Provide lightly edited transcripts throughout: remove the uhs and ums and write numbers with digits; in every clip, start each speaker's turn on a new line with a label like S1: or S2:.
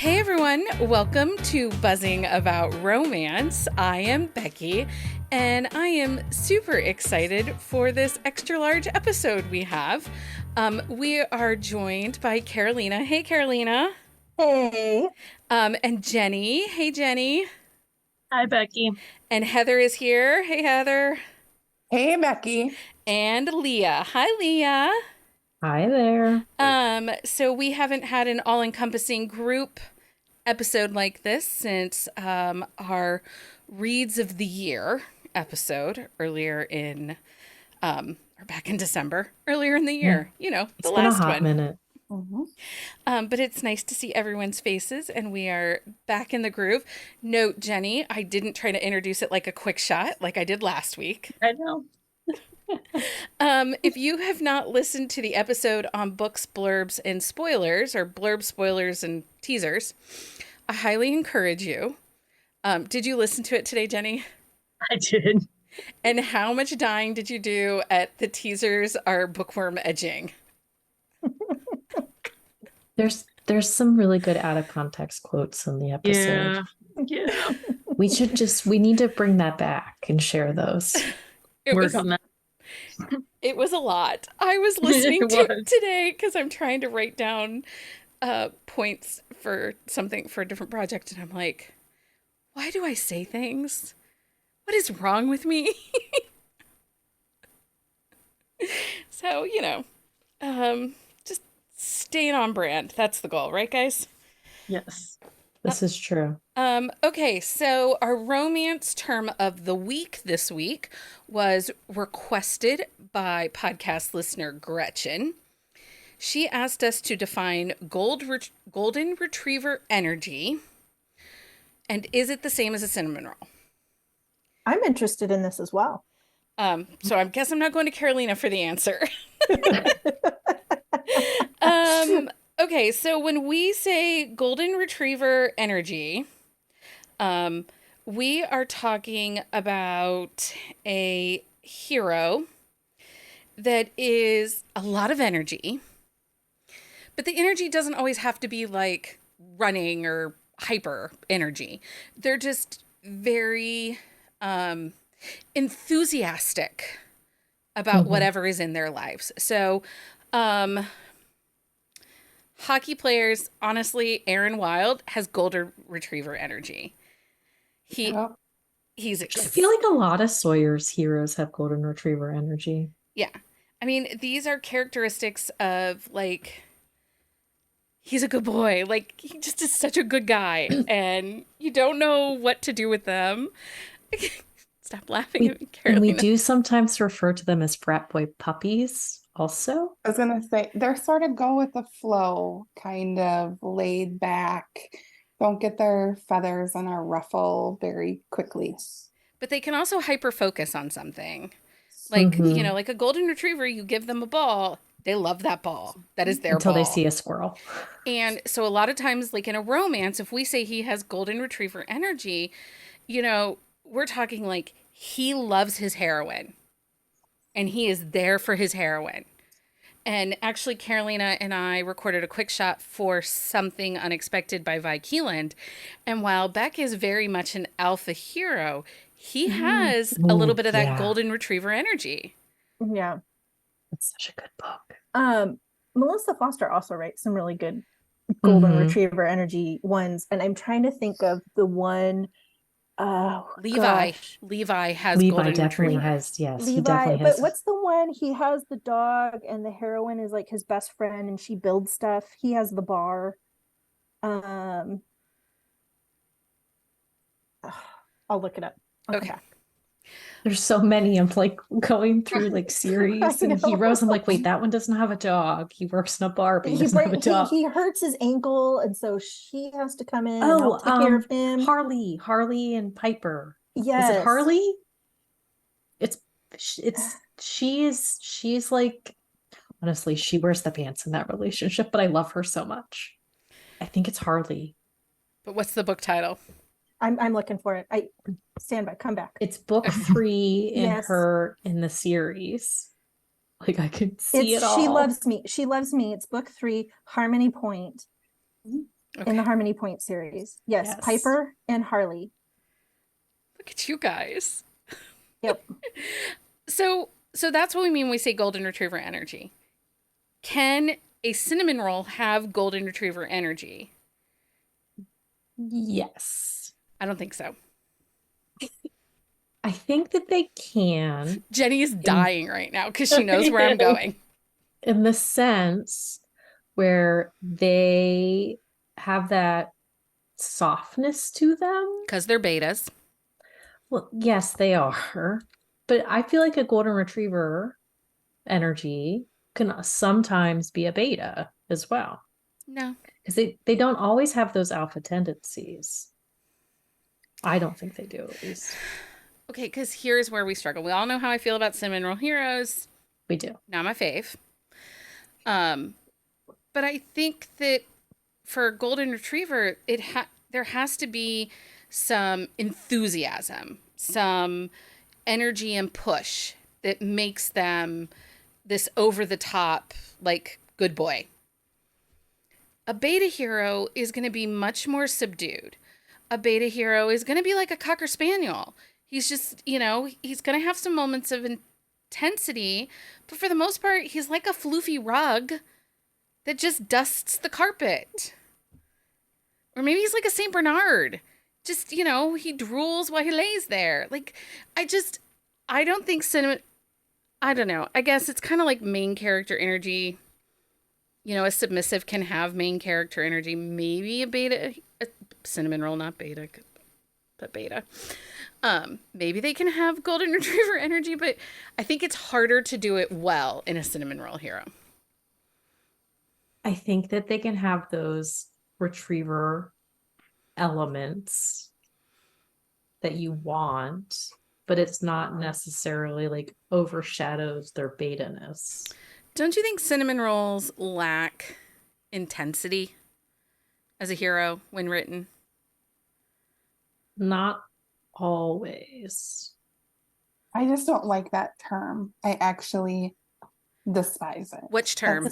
S1: Hey everyone, welcome to Buzzing About Romance. I am Becky, and I am super excited for this extra large episode we have. We are joined by Carolina. Hey Carolina.
S2: Hey.
S1: And Jenny. Hey Jenny.
S3: Hi, Becky.
S1: And Heather is here. Hey Heather.
S2: Hey, Becky.
S1: And Leah. Hi Leah.
S4: Hi there.
S1: So we haven't had an all-encompassing group episode like this since our Reads of the Year episode earlier in or back in December, earlier in the year. You know, the
S4: It's been a
S1: last
S4: hot
S1: one.
S4: minute.
S1: But it's nice to see everyone's faces, and we are back in the groove. Note, Jenny, I didn't try to introduce it like a quick shot like I did last week.
S3: I know.
S1: If you have not listened to the episode on books, blurbs, and spoilers, or blurb, spoilers, and teasers, I highly encourage you. Did you listen to it today, Jenny?
S3: I did.
S1: And how much dying did you do at the teasers are bookworm edging?
S4: There's some really good out of context quotes in the episode.
S3: Yeah.
S4: We need to bring that back and share those.
S3: Work on that.
S1: It was a lot. I was listening to it today because I'm trying to write down points for something for a different project, and I'm like, why do I say things? What is wrong with me? So, just staying on brand. That's the goal, right, guys?
S3: Yes.
S4: This is true.
S1: Okay, so our romance term of the week this week was requested by podcast listener Gretchen. She asked us to define golden retriever energy, and is it the same as a cinnamon roll?
S2: I'm interested in this as well.
S1: So I guess I'm not going to Carolina for the answer. Okay, so when we say golden retriever energy, we are talking about a hero that is a lot of energy, but the energy doesn't always have to be like running or hyper energy. They're just very enthusiastic about whatever is in their lives. So, hockey players, honestly, Aaron Wild has golden retriever energy. He's
S4: I feel like a lot of Sawyer's heroes have golden retriever energy.
S1: Yeah. I mean, these are characteristics of like he's a good boy. Like he just is such a good guy and you don't know what to do with them. Stop laughing at me, Carolina.
S4: And we do sometimes refer to them as frat boy puppies also.
S5: I was gonna say they're sort of go with the flow, kind of laid back, don't get their feathers on a ruffle very quickly.
S1: But they can also hyper focus on something. Like, like a golden retriever, you give them a ball, they love that ball. That is their
S4: Until
S1: ball.
S4: they see a squirrel.
S1: And so a lot of times, like in a romance, if we say he has golden retriever energy, we're talking like he loves his heroine and he is there for his heroine. And actually, Carolina and I recorded a quick shot for Something Unexpected by Vi Keeland. And while Beck is very much an alpha hero, he has a little bit of that golden retriever energy.
S2: Yeah.
S4: It's such a good book.
S2: Melissa Foster also writes some really good golden retriever energy ones. And I'm trying to think of the one.
S1: Levi has golden
S4: definitely
S1: retriever.
S4: has, yes.
S2: Levi,
S4: he definitely has.
S2: but what's the one? He has the dog and the heroine is like his best friend and she builds stuff. He has the bar. I'll look it up.
S1: Okay.
S4: There's so many. I'm like going through like series and heroes. I'm like, wait, that one doesn't have a dog. He works in a bar, but he doesn't have a dog.
S2: He hurts his ankle, and so she has to come in and help take care of him.
S4: Harley and Piper.
S2: Yes.
S4: Is it Harley? She's like, honestly, she wears the pants in that relationship, but I love her so much. I think it's Harley.
S1: But what's the book title?
S2: I'm looking for it. I stand by. Come back.
S4: It's book 3 in the series. Like I could see it all.
S2: She Loves Me. She Loves Me. It's book 3, Harmony Point. in the
S1: Okay.
S2: Harmony Point series. Yes,
S4: Yes.
S2: Piper and Harley.
S1: Look at you guys.
S2: Yep.
S1: So that's what we mean when we say golden retriever energy. Can a cinnamon roll have golden retriever energy?
S4: Yes.
S1: I don't think so.
S4: I think that they can
S1: Jenny is
S4: in,
S1: dying right now because she knows where I'm going.
S4: in the sense where they have that softness to them.
S1: Because they're betas.
S4: Well, yes, they are. But I feel like a golden retriever energy can sometimes be a beta as well.
S1: No.
S4: Because they don't always have those alpha tendencies. I don't think they do, at least.
S1: Okay, because here's where we struggle. We all know how I feel about cinnamon roll heroes.
S4: We do.
S1: Not my fave. But I think that for golden retriever, there has to be some enthusiasm, some energy and push that makes them this over the top, like, good boy. A beta hero is going to be much more subdued. A beta hero is going to be like a Cocker Spaniel. He's just, he's going to have some moments of intensity, but for the most part, he's like a floofy rug that just dusts the carpet. Or maybe he's like a St. Bernard. Just, he drools while he lays there. Like, I don't think cinnamon, I don't know. I guess it's kind of like main character energy. A submissive can have main character energy. Maybe a cinnamon roll, not beta, but beta. Maybe they can have golden retriever energy, but I think it's harder to do it well in a cinnamon roll hero.
S4: I think that they can have those retriever elements that you want, but it's not necessarily like overshadows their beta-ness.
S1: Don't you think cinnamon rolls lack intensity as a hero when written?
S4: Not always.
S5: I just don't like that term. I actually despise it.
S1: Which term?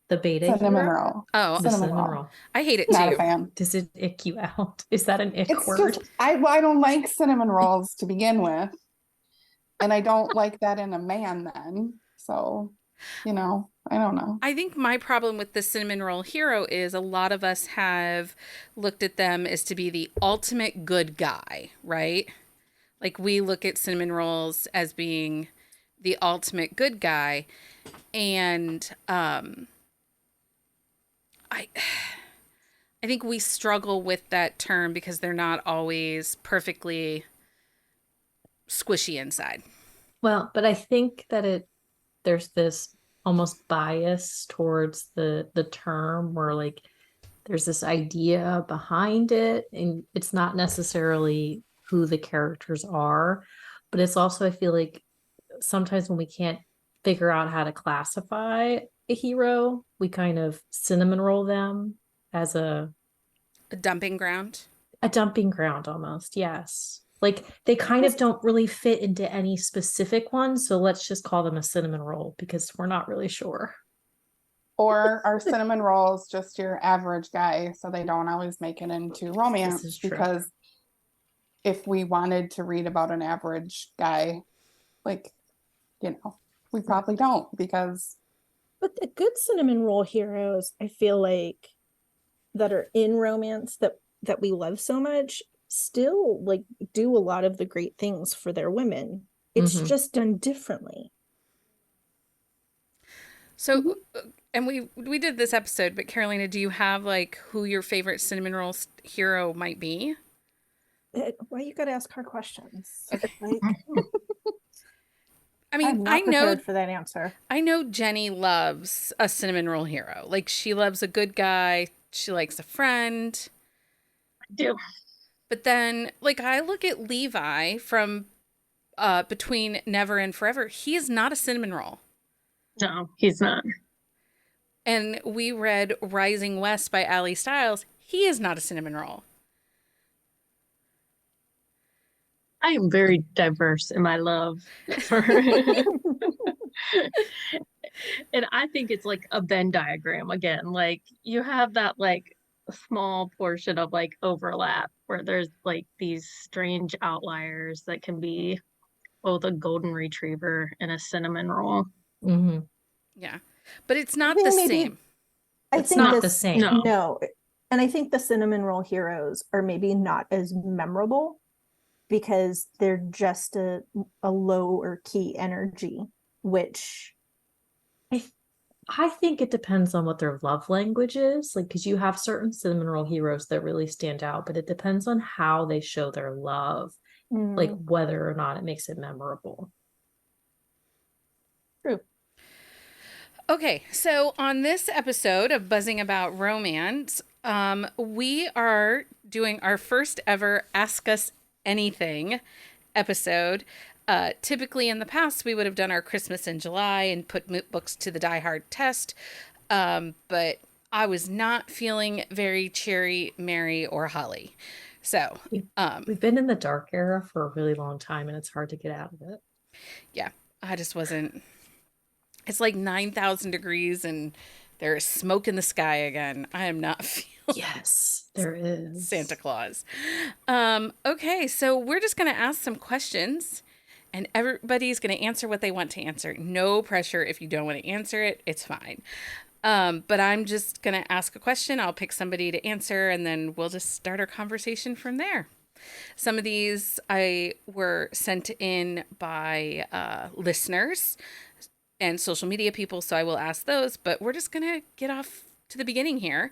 S4: The beta
S5: Cinnamon
S4: hero?
S5: roll.
S1: Oh,
S4: The
S5: Cinnamon
S4: cinnamon
S5: roll.
S4: roll.
S1: I hate it
S5: Not a
S1: too.
S5: fan.
S4: Does it ick you out? Is that an ick
S5: It's
S4: word?
S5: just I don't like cinnamon rolls to begin with. And I don't like that in a man then. So, I don't know.
S1: I think my problem with the cinnamon roll hero is a lot of us have looked at them as to be the ultimate good guy, right? Like we look at cinnamon rolls as being the ultimate good guy. And I think we struggle with that term because they're not always perfectly squishy inside.
S4: Well, but I think that there's this almost bias towards the term where like there's this idea behind it and it's not necessarily who the characters are, but it's also I feel like sometimes when we can't figure out how to classify a hero, we kind of cinnamon roll them as a
S1: dumping ground.
S4: A dumping ground almost, yes. Like they kind of don't really fit into any specific one, so let's just call them a cinnamon roll because we're not really sure.
S5: Or are cinnamon rolls just your average guy, so they don't always make it into romance?
S4: This is true.
S5: Because if we wanted to read about an average guy, like, we probably don't because.
S2: But the good cinnamon roll heroes, I feel like, that are in romance that we love so much, still like do a lot of the great things for their women. It's just done differently.
S1: So, and we did this episode, but Carolina, do you have like who your favorite cinnamon roll hero might be?
S2: Why you gotta ask her questions?
S1: Okay.
S2: Like,
S1: I mean,
S2: I'm not prepared for that answer.
S1: I know Jenny loves a cinnamon roll hero. Like she loves a good guy. She likes a friend.
S3: I do.
S1: But then, like, I look at Levi from Between Never and Forever. He is not a cinnamon roll.
S3: No, he's not.
S1: And we read Rising West by Allie Stiles. He is not a cinnamon roll.
S3: I am very diverse in my love for and I think it's like a Venn diagram again. Like you have that like a small portion of like overlap where there's like these strange outliers that can be both a golden retriever and a cinnamon roll.
S4: Hmm.
S1: Yeah. But it's not
S2: think
S1: the
S2: maybe-
S1: same.
S2: I
S4: It's
S2: think
S4: not the
S2: this
S4: same.
S3: No.
S2: no, and I think the cinnamon roll heroes are maybe not as memorable because they're just a lower key energy, which
S4: I think it depends on what their love language is. Like, because you have certain cinnamon roll heroes that really stand out, but it depends on how they show their love, like
S2: mm,
S4: whether or not it makes it memorable.
S2: true.
S1: Okay, so on this episode of Buzzing About Romance, we are doing our first ever Ask Us Anything episode. Typically in the past, we would have done our Christmas in July and put books to the Die Hard test. But I was not feeling very cheery, merry, or holly. So,
S4: We've been in the dark era for a really long time, and it's hard to get out of it.
S1: yeah, I just wasn't. It's like 9,000 degrees and there is smoke in the sky again. I am not feeling
S4: Yes, there is.
S1: Santa Claus. Okay, so we're just going to ask some questions and everybody's going to answer what they want to answer. No pressure. If you don't want to answer it, it's fine. But I'm just going to ask a question. I'll pick somebody to answer and then we'll just start our conversation from there. Some of these were sent in by listeners and social media people, so I will ask those, but we're just going to get off to the beginning here.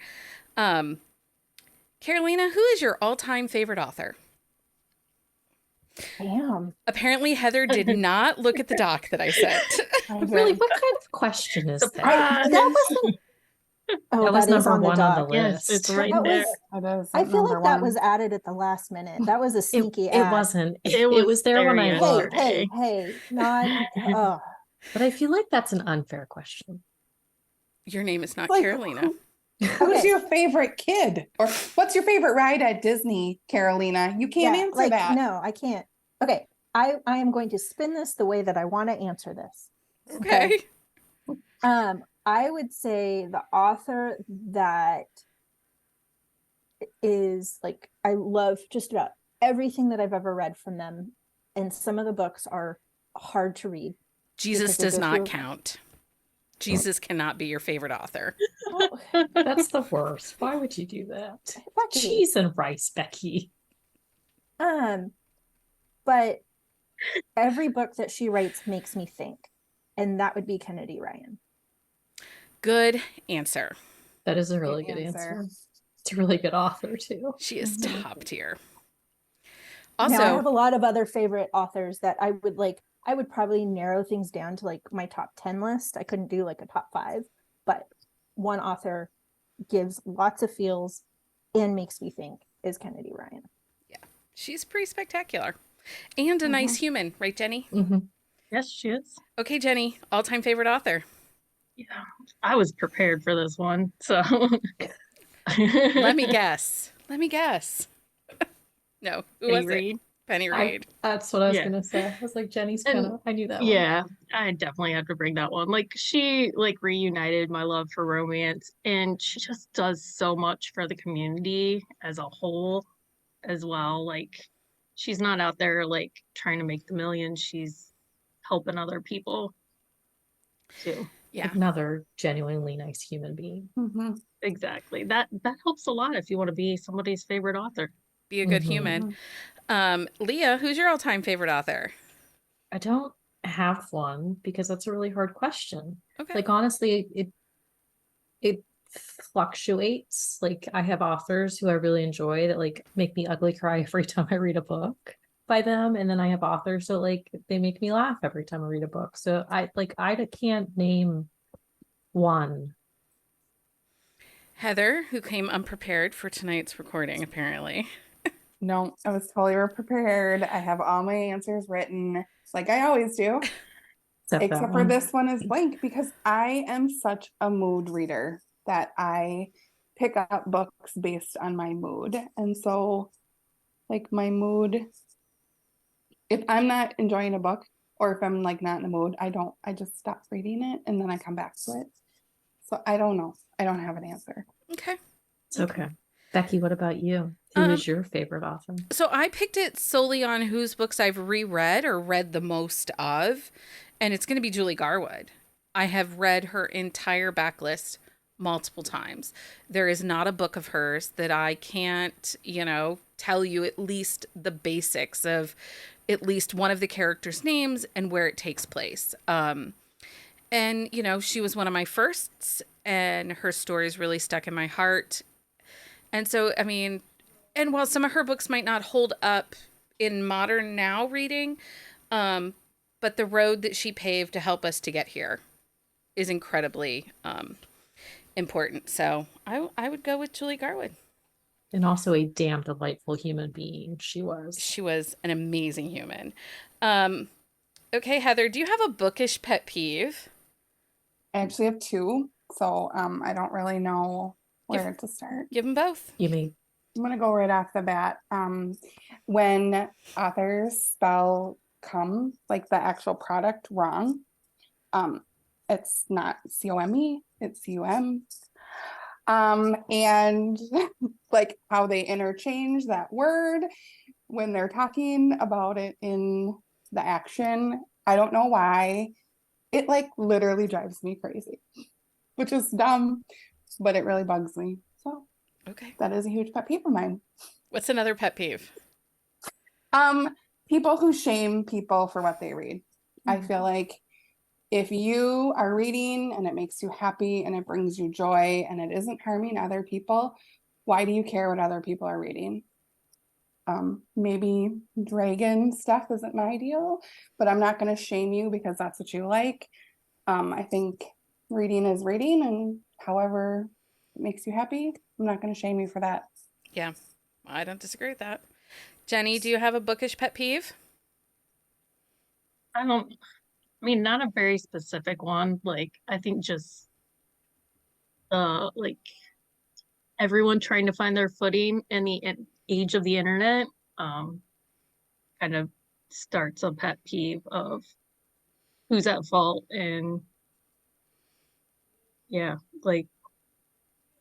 S1: Carolina, who is your all-time favorite author?
S2: Damn.
S1: Apparently, Heather did not look at the doc that I sent.
S4: Really, what kind of question is that?
S3: Surprise!
S2: That wasn't. Oh,
S4: That was
S2: that is
S4: number
S2: on the
S4: one on the
S2: doc.
S3: Yes,
S4: list.
S3: it's right
S2: That
S3: there.
S2: was.
S5: It is
S2: I feel
S5: number
S2: like that
S5: one.
S2: was added at the last minute. That was a sneaky
S4: It
S2: ad.
S4: wasn't.
S3: It
S4: It
S3: was
S4: was there when
S3: there
S4: I
S2: Hey,
S4: looked.
S2: hey, not. Oh,
S4: But I feel like that's an unfair question.
S1: Your name is not
S5: Like,
S1: Carolina.
S5: Who's
S2: Okay.
S5: your favorite kid? Or what's your favorite ride at Disney, Carolina? You can't
S2: yeah,
S5: answer
S2: like
S5: that.
S2: no, I can't. Okay, I am going to spin this the way that I want to answer this.
S1: Okay.
S2: I would say the author that is like I love just about everything that I've ever read from them, and some of the books are hard to read.
S1: Jesus
S2: because they
S1: does
S2: go
S1: not
S2: through-
S1: count. Jesus cannot be your favorite author.
S2: Oh,
S4: That's the worst. Why would you do that?
S2: Becky.
S4: Cheese and rice, Becky.
S2: But every book that she writes makes me think, and that would be Kennedy Ryan.
S1: Good answer.
S4: That is a really good answer. It's a really good author too.
S1: She is
S2: Mhm.
S1: top tier.
S2: Now, I have
S1: Also,
S2: a lot of other favorite authors that I would like. I would probably narrow things down to like my top 10 list. I couldn't do like a top 5, but one author gives lots of feels and makes me think is Kennedy Ryan.
S1: she's pretty spectacular. And a nice human, right, Jenny?
S4: Mm-hmm.
S3: Yes, she is.
S1: Okay, Jenny, all-time favorite author.
S3: Yeah, I was prepared for this one, so
S1: Let me guess. No, who
S3: Penny
S1: was it?
S3: Reed.
S1: Penny Reed.
S4: That's what I was
S3: Yeah.
S4: gonna say. I was like, Jenny's
S3: And-
S4: kind of. I knew that one.
S3: Yeah, I definitely have to bring that one. Like she reunited my love for romance, and she just does so much for the community as a whole as well. Like she's not out there like trying to make the millions. She's helping other people too.
S1: Yeah.
S4: Another genuinely nice human being.
S3: Exactly. That helps a lot if you want to be somebody's favorite author.
S1: Be a good
S4: Mhm.
S1: human. Leah, who's your all-time favorite author?
S4: I don't have one because that's a really hard question.
S1: Okay.
S4: Like honestly, it fluctuates. Like I have authors who I really enjoy that like make me ugly cry every time I read a book by them, and then I have authors that like they make me laugh every time I read a book. So I can't name one.
S1: Heather, who came unprepared for tonight's recording, apparently.
S5: No, I was totally prepared. I have all my answers written, like I always do.
S4: Except
S5: Except
S4: that
S5: for
S4: one.
S5: this one is blank because I am such a mood reader that I pick up books based on my mood. And so, like, my mood, if I'm not enjoying a book or if I'm like not in the mood, I just stop reading it and then I come back to it. So I don't know. I don't have an answer.
S1: Okay.
S4: It's okay. Becky, what about you? Who
S1: Um,
S4: is your favorite author?
S1: So I picked it solely on whose books I've reread or read the most of, and it's going to be Julie Garwood. I have read her entire backlist multiple times. There is not a book of hers that I can't, tell you at least the basics of at least one of the characters' names and where it takes place. And, she was one of my firsts, and her stories really stuck in my heart. And so, I mean, and while some of her books might not hold up in modern now reading, but the road that she paved to help us to get here is incredibly important. So I would go with Julie Garwood.
S4: And also a damn delightful human being she was.
S1: She was an amazing human. Okay, Heather, do you have a bookish pet peeve?
S5: I actually have two, so I don't really know where to start.
S1: Give them both.
S4: You mean
S5: I'm gonna go right off the bat. When authors spell cum, like the actual product, wrong. It's not C-O-M-E, it's C-U-M. And like how they interchange that word when they're talking about it in the action. I don't know why. It like literally drives me crazy, which is dumb, but it really bugs me. So
S1: Okay.
S5: that is a huge pet peeve of mine.
S1: What's another pet peeve?
S5: People who shame people for what they read. I feel like if you are reading and it makes you happy and it brings you joy and it isn't harming other people, why do you care what other people are reading? Maybe dragon stuff isn't my deal, but I'm not going to shame you because that's what you like. I think reading is reading, and however it makes you happy, I'm not going to shame you for that.
S1: Yeah, I don't disagree with that. Jenni, do you have a bookish pet peeve?
S3: I mean, not a very specific one. Like, I think just like everyone trying to find their footing in the age of the internet, kind of starts a pet peeve of who's at fault. And yeah, like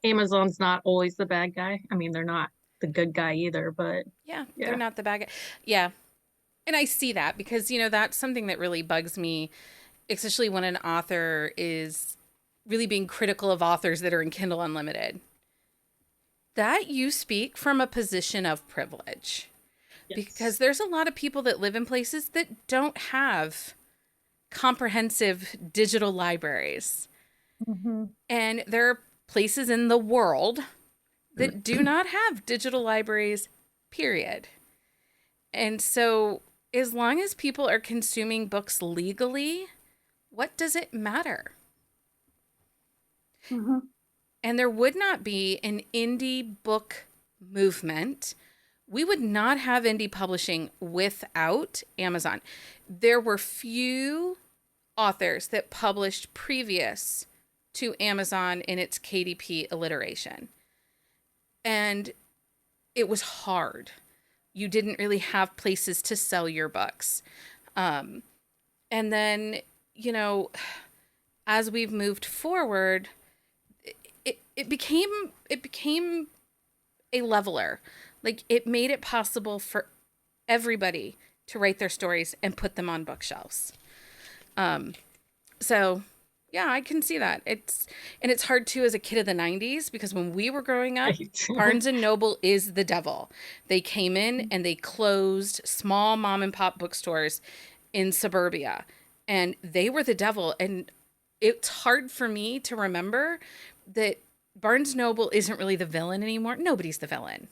S3: Amazon's not always the bad guy. I mean, they're not the good guy either, but
S1: Yeah,
S3: yeah.
S1: they're not the bad guy. Yeah. And I see that because, that's something that really bugs me, especially when an author is really being critical of authors that are in Kindle Unlimited. That you speak from a position of privilege.
S3: Yes.
S1: Because there's a lot of people that live in places that don't have comprehensive digital libraries.
S2: Mm-hmm.
S1: And there are places in the world that do not have digital libraries, period. And so, as long as people are consuming books legally, what does it matter?
S5: Mm-hmm.
S1: And there would not be an indie book movement. We would not have indie publishing without Amazon. There were few authors that published previous to Amazon in its KDP alliteration. And it was hard. You didn't really have places to sell your books. And then, as we've moved forward, it became a leveler. Like, it made it possible for everybody to write their stories and put them on bookshelves. So yeah, I can see that. It's hard too as a kid of the 90s, because when we were growing up, Barnes and Noble is the devil. They came in and they closed small mom and pop bookstores in suburbia, and they were the devil. And it's hard for me to remember that Barnes Noble isn't really the villain anymore. Nobody's the villain.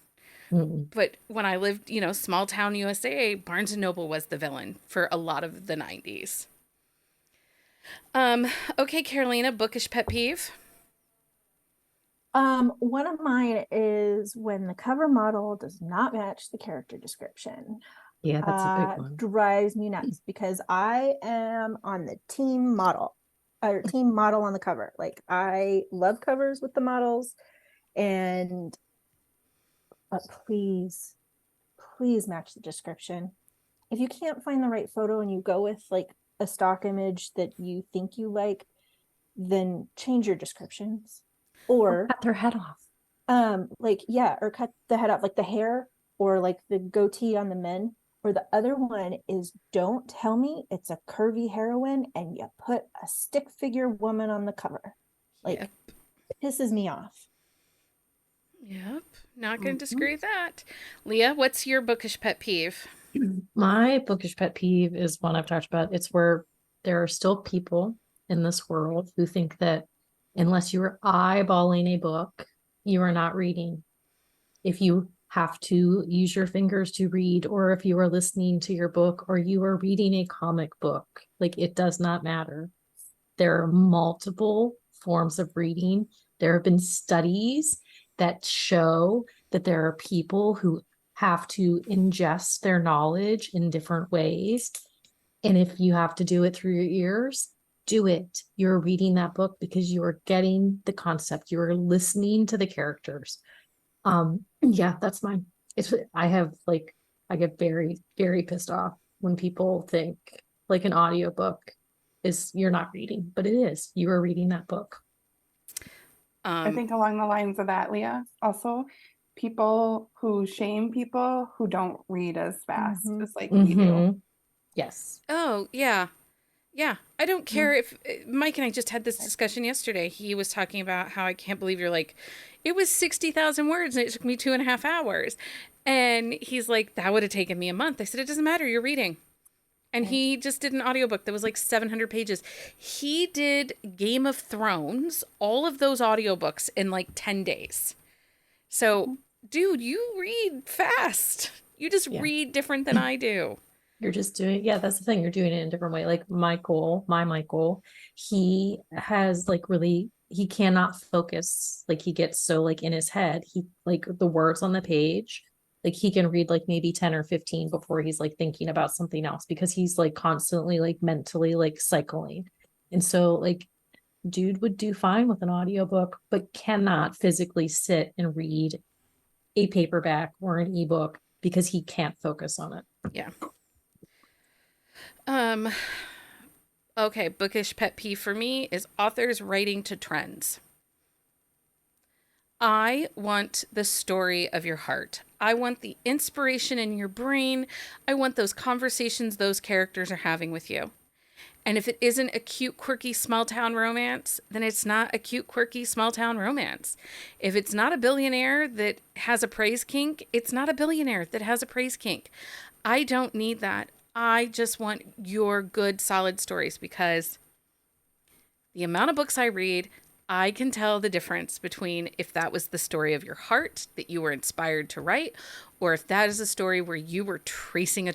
S4: Mm-mm.
S1: But when I lived, small town USA, Barnes and Noble was the villain for a lot of the 90s. Okay, Carolina, bookish pet peeve.
S2: One of mine is when the cover model does not match the character description.
S4: Yeah, that's a big one.
S2: Drives me nuts because I am on the team model or team model on the cover. Like, I love covers with the models, but please match the description. If you can't find the right photo and you go with like a stock image that you think you like, then change your descriptions or
S4: Cut their head off.
S2: Like, yeah, or cut the head off, like the hair, or like the goatee on the men. Or the other one is, don't tell me it's a curvy heroine and you put a stick figure woman on the cover.
S1: Yep.
S2: Like, pisses me off.
S1: Yep. Not going to
S2: Mhm.
S1: disagree with that. Leah, what's your bookish pet peeve?
S4: My bookish pet peeve is one I've talked about. It's where there are still people in this world who think that unless you are eyeballing a book, you are not reading. If you have to use your fingers to read, or if you are listening to your book, or you are reading a comic book, like it does not matter. There are multiple forms of reading. There have been studies that show that there are people who have to ingest their knowledge in different ways. And if you have to do it through your ears, do it. You're reading that book because you are getting the concept, you are listening to the characters. Yeah, that's mine. I get very, very pissed off when people think like an audiobook is you're not reading, but it is. You are reading that book.
S5: I think along the lines of that, Leah, also people who shame people who don't read as fast
S2: Mhm.
S5: as like we do.
S4: Mhm. Yes.
S1: Oh, yeah. Yeah. I don't care
S2: Mhm.
S1: if Mike and I just had this discussion yesterday. He was talking about how I can't believe you're like, it was 60,000 words and it took me 2.5 hours. And he's like, that would have taken me a month. I said, it doesn't matter. You're reading. And he just did an audiobook that was like 700 pages. He did Game of Thrones, all of those audiobooks in like 10 days. So, dude, you read fast. You just
S4: Yeah.
S1: read different than I do.
S4: You're just doing, yeah, that's the thing. You're doing it in a different way. Like Michael, he has like really, he cannot focus. Like he gets so like in his head, he like the words on the page, like he can read like maybe 10 or 15 before he's like thinking about something else because he's like constantly like mentally like cycling. And so like dude would do fine with an audiobook, but cannot physically sit and read a paperback or an ebook because he can't focus on it.
S1: Yeah. Um, okay, bookish pet peeve for me is authors writing to trends. I want the story of your heart. I want the inspiration in your brain. I want those conversations those characters are having with you. And if it isn't a cute, quirky, small town romance, then it's not a cute, quirky, small town romance. If it's not a billionaire that has a praise kink, it's not a billionaire that has a praise kink. I don't need that. I just want your good, solid stories because the amount of books I read, I can tell the difference between if that was the story of your heart that you were inspired to write, or if that is a story where you were tracing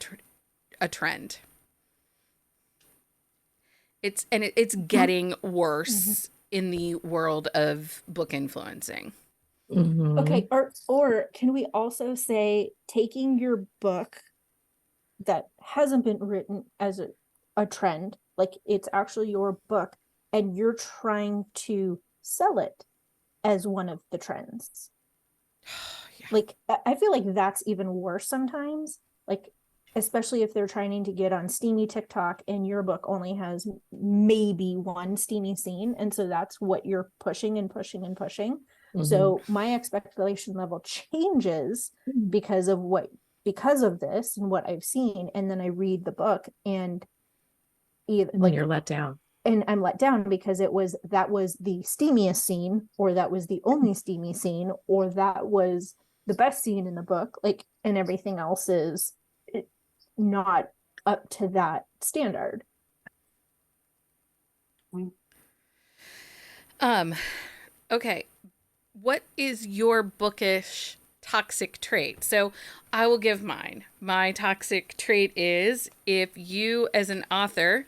S1: a trend. It's getting worse in the world of book influencing.
S4: Mhm.
S2: Okay, or can we also say taking your book that hasn't been written as a trend, like it's actually your book, and you're trying to sell it as one of the trends.
S1: Yeah.
S2: Like, I feel like that's even worse sometimes. Like, especially if they're trying to get on steamy TikTok and your book only has maybe one steamy scene. And so that's what you're pushing and pushing and pushing.
S4: Mhm.
S2: So my expectation level changes because of this and what I've seen. And then I read the book and either
S4: And then you're let down.
S2: and I'm let down because that was the steamiest scene, or that was the only steamy scene, or that was the best scene in the book, like, and everything else is not up to that standard.
S1: Okay. What is your bookish toxic trait? So I will give mine. My toxic trait is if you, as an author,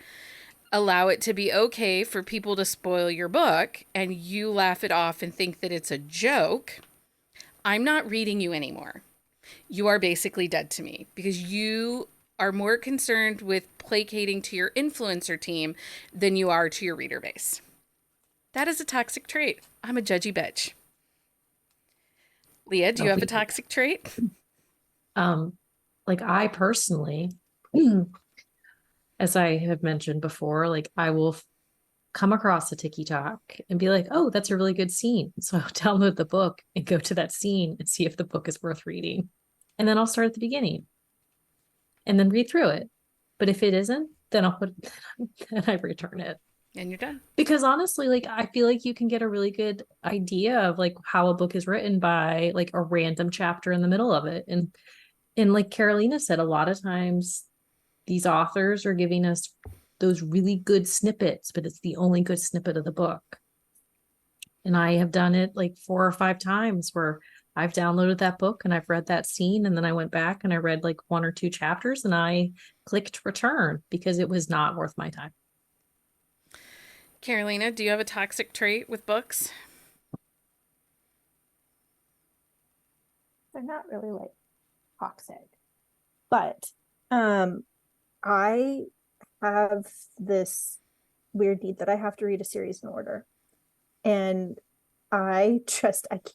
S1: allow it to be okay for people to spoil your book and you laugh it off and think that it's a joke, I'm not reading you anymore. You are basically dead to me because you are more concerned with placating to your influencer team than you are to your reader base. That is a toxic trait. I'm a judgy bitch. Leah, do you have a toxic trait?
S4: Like I personally, as I have mentioned before, like I will come across a TikTok and be like, oh, that's a really good scene. So I'll download the book and go to that scene and see if the book is worth reading. And then I'll start at the beginning and then read through it. But if it isn't, then then I return it.
S1: And you're done.
S4: Because honestly, like I feel like you can get a really good idea of like how a book is written by like a random chapter in the middle of it. And like Carolina said, a lot of times these authors are giving us those really good snippets, but it's the only good snippet of the book. And I have done it like 4 or 5 times where I've downloaded that book and I've read that scene, and then I went back and I read like 1 or 2 chapters and I clicked return because it was not worth my time.
S1: Carolina, do you have a toxic trait with books?
S2: They're not really like toxic, but I have this weird need that I have to read a series in order, and I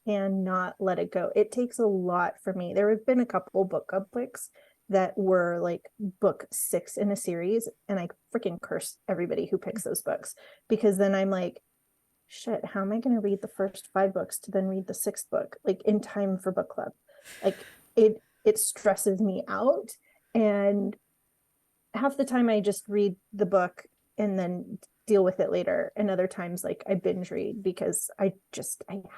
S2: cannot let it go. It takes a lot for me. There have been a couple book club picks that were like book 6 in a series, and I freaking curse everybody who picks those books, because then I'm like, shit, how am I going to read the first 5 books to then read the 6th book like in time for book club? Like it stresses me out, and half the time I just read the book and then deal with it later, and other times like I binge read because I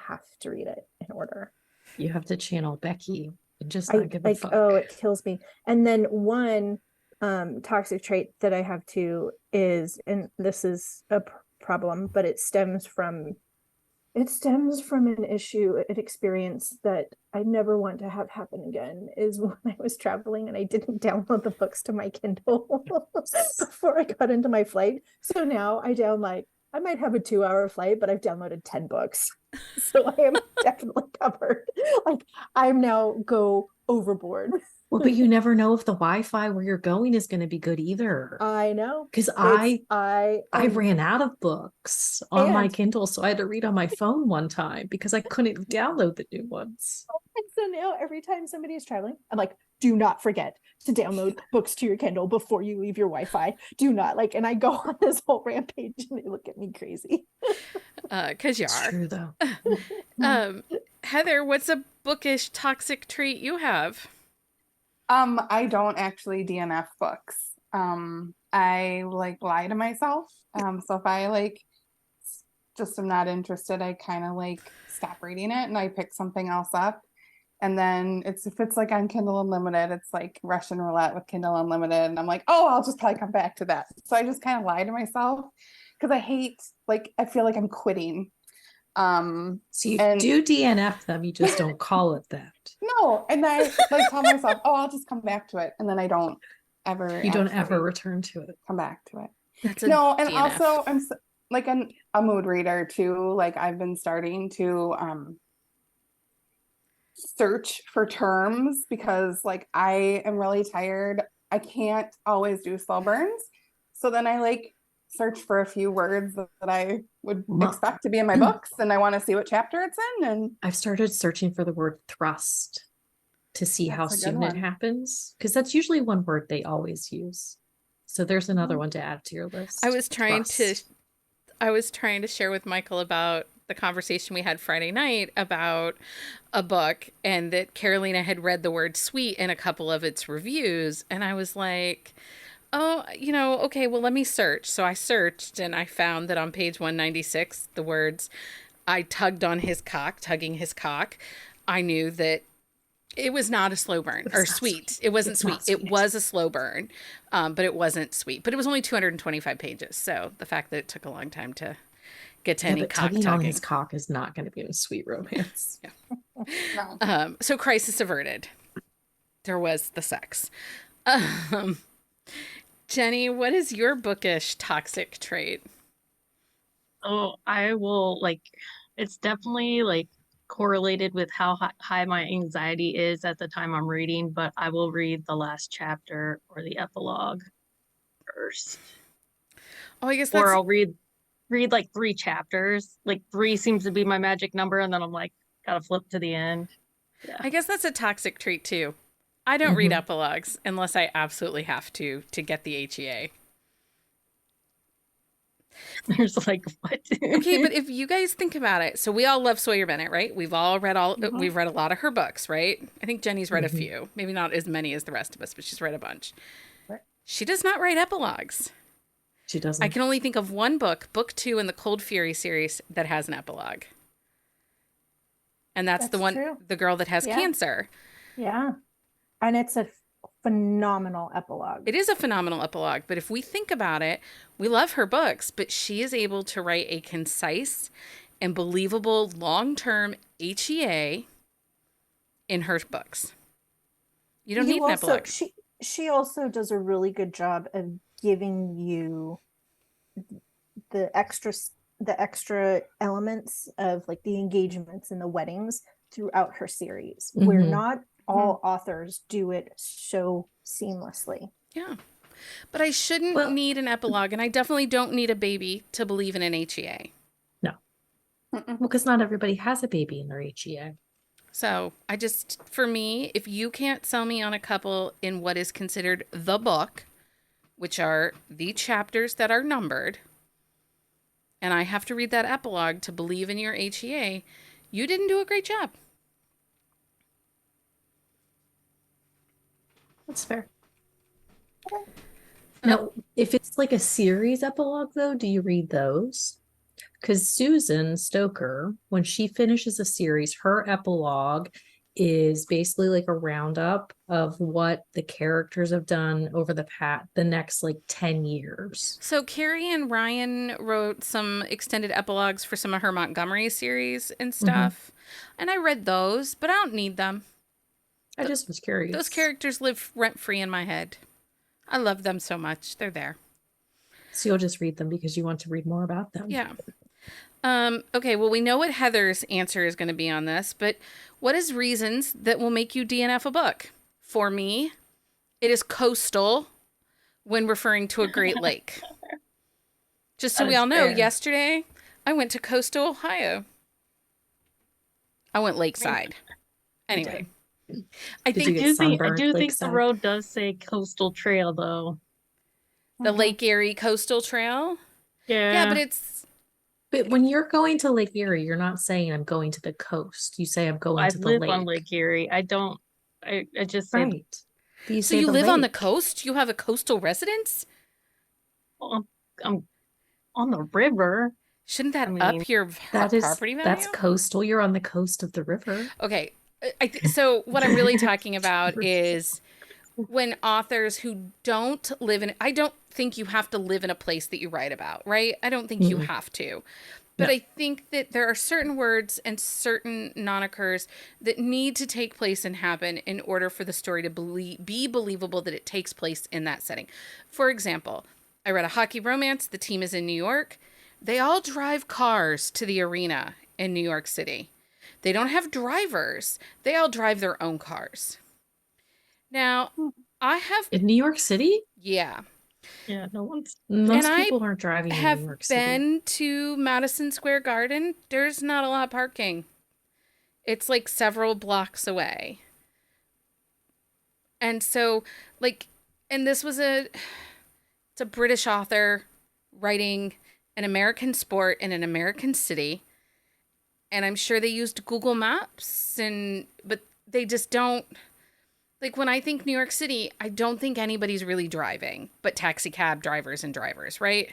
S2: have to read it in order.
S4: You have to channel Becky and just not give a fuck.
S2: Oh, it kills me. And then one toxic trait that I have too is, and this is a problem, but it stems from an issue, an experience that I never want to have happen again, is when I was traveling and I didn't download the books to my Kindle before I got into my flight. So now I might have a 2-hour flight, but I've downloaded 10 books. So I am definitely covered. Like, I'm now go overboard.
S4: Well, but you never know if the Wi-Fi where you're going is going to be good either.
S2: I know.
S4: Because I ran out of books on my Kindle, so I had to read on my phone one time because I couldn't download the new ones.
S2: And so now every time somebody is traveling, I'm like, do not forget to download books to your Kindle before you leave your Wi-Fi. Do not, like, and I go on this whole rampage and they look at me crazy.
S1: Because you
S4: It's
S1: are.
S4: true, though.
S1: Heather, what's a bookish toxic trait you have?
S5: I don't actually DNF books. I like lie to myself. So if I like just am not interested, I kind of like stop reading it and I pick something else up. And then if it's like on Kindle Unlimited, it's like Russian roulette with Kindle Unlimited. And I'm like, oh, I'll just probably come back to that. So I just kind of lie to myself because I feel like I'm quitting.
S4: So you do DNF them, you just don't call it that.
S5: No, and I like tell myself, oh, I'll just come back to it, and then I don't ever.
S4: You don't ever return to it.
S5: Come back to it.
S1: That's
S5: no, and
S1: DNF.
S5: also I'm like a mood reader too. Like I've been starting to search for terms because like I am really tired. I can't always do slow burns, so then I like search for a few words that I would expect to be in my books, and I want to see what chapter it's in. And
S4: I've started searching for the word thrust to see how soon it happens, because that's usually one word they always use. So there's another one to add to your list.
S1: I was trying to share with Michael about the conversation we had Friday night about a book, and that Carolina had read the word sweet in a couple of its reviews, and I was like, oh, okay, well, let me search. So I searched and I found that on page 196, the words, I tugging his cock, I knew that it was not a slow burn or sweet. It wasn't sweet. It was a slow burn, but it wasn't sweet. But it was only 225 pages. So the fact that it took a long time to get to any cock tugging
S4: on his cock is not going to be a sweet romance.
S1: Yeah. No. So crisis averted. There was the sex. Jenni, what is your bookish toxic trait?
S3: Oh, I will it's definitely correlated with how high my anxiety is at the time I'm reading, but I will read the last chapter or the epilogue first.
S1: Oh, I guess that's...
S3: Or I'll read 3 chapters. 3 seems to be my magic number, and then I'm gotta flip to the end. Yeah.
S1: I guess that's a toxic trait too. I don't read epilogues unless I absolutely have to get the HEA.
S3: There's like, what?
S1: Okay, but if you guys think about it, so we all love Sawyer Bennett, right? We've
S5: Mhm.
S1: read a lot of her books, right? I think Jenny's read a
S4: Mhm.
S1: few, maybe not as many as the rest of us, but she's read a bunch.
S2: Right.
S1: She does not write epilogues.
S4: She
S1: I
S4: doesn't.
S1: can only think of one book, book 2 in the Cold Fury series, that has an epilogue. And that's the
S2: That's
S1: one,
S2: true.
S1: the girl that has
S2: Yeah.
S1: cancer.
S2: Yeah. And it's a phenomenal epilogue.
S1: It is a phenomenal epilogue, but if we think about it, we love her books, but she is able to write a concise and believable long-term HEA in her books. You don't need
S2: You
S1: an
S2: also
S1: epilogue.
S2: she also does a really good job of giving you the extra elements of like the engagements and the weddings throughout her series, where
S4: Mhm.
S2: not all authors do it so seamlessly.
S1: Yeah. But I shouldn't
S4: Well,
S1: need an epilogue, and I definitely don't need a baby to believe in an HEA.
S4: no.
S5: Mm-mm.
S4: Well, because not everybody has a baby in their HEA.
S1: So for me, if you can't sell me on a couple in what is considered the book, which are the chapters that are numbered, and I have to read that epilogue to believe in your HEA, you didn't do a great job.
S4: That's fair. Now, if it's like a series epilogue, though, do you read those? Because Susan Stoker, when she finishes a series, her epilogue is basically like a roundup of what the characters have done over the next like 10 years.
S1: So Carrie and Ryan wrote some extended epilogues for some of her Montgomery series and stuff. And I read those, but I don't need them.
S4: I just was curious.
S1: Those characters live rent-free in my head. I love them so much. They're there.
S4: So you'll just read them because you want to read more about them.
S1: Yeah. Okay, well, we know what Heather's answer is going to be on this, but what is reasons that will make you DNF a book? For me, it is coastal when referring to a Great Lake. Just so
S4: That
S1: we
S4: is
S1: all know,
S4: fair.
S1: yesterday I went to coastal Ohio. I went lakeside. Anyway, I
S4: Did you
S1: think
S4: get
S3: I
S4: sunburned
S3: do think the
S4: lakeside?
S3: road does say coastal trail though.
S1: the
S5: Mhm.
S1: Lake Erie Coastal Trail. Yeah, but it's
S4: But when you're going to Lake Erie, you're not saying I'm going to the coast. You say I'm going
S3: I
S4: to the
S3: live
S4: lake.
S3: on Lake Erie. I don't. I just say
S4: Right. But you
S1: so
S4: say
S1: you
S4: the
S1: live on the
S4: lake.
S1: coast? You have a coastal residence?
S3: well, I'm on the river.
S1: Shouldn't that
S3: I mean,
S1: up your property
S4: That's
S1: value?
S4: coastal. You're on the coast of the river.
S1: Okay. So what I'm really talking about is when authors who don't live in, I don't think you have to live in a place that you write about, right? I don't think you
S4: Mm-mm.
S1: have to. But
S4: No.
S1: I think that there are certain words and certain monikers that need to take place and happen in order for the story to be believable that it takes place in that setting. For example, I read a hockey romance. The team is in New York. They all drive cars to the arena in New York City. They don't have drivers. They all drive their own cars. Now, I have,
S4: In New York City,
S1: yeah.
S3: yeah, no one's.
S1: And
S4: most
S1: I
S4: people aren't driving in New
S1: have
S4: York City.
S1: been to Madison Square Garden. There's not a lot of parking. It's like several blocks away. And so, like, and this was it's a British author writing an American sport in an American city. And I'm sure they used Google Maps but they just don't, like when I think New York City, I don't think anybody's really driving, but taxi cab drivers, right?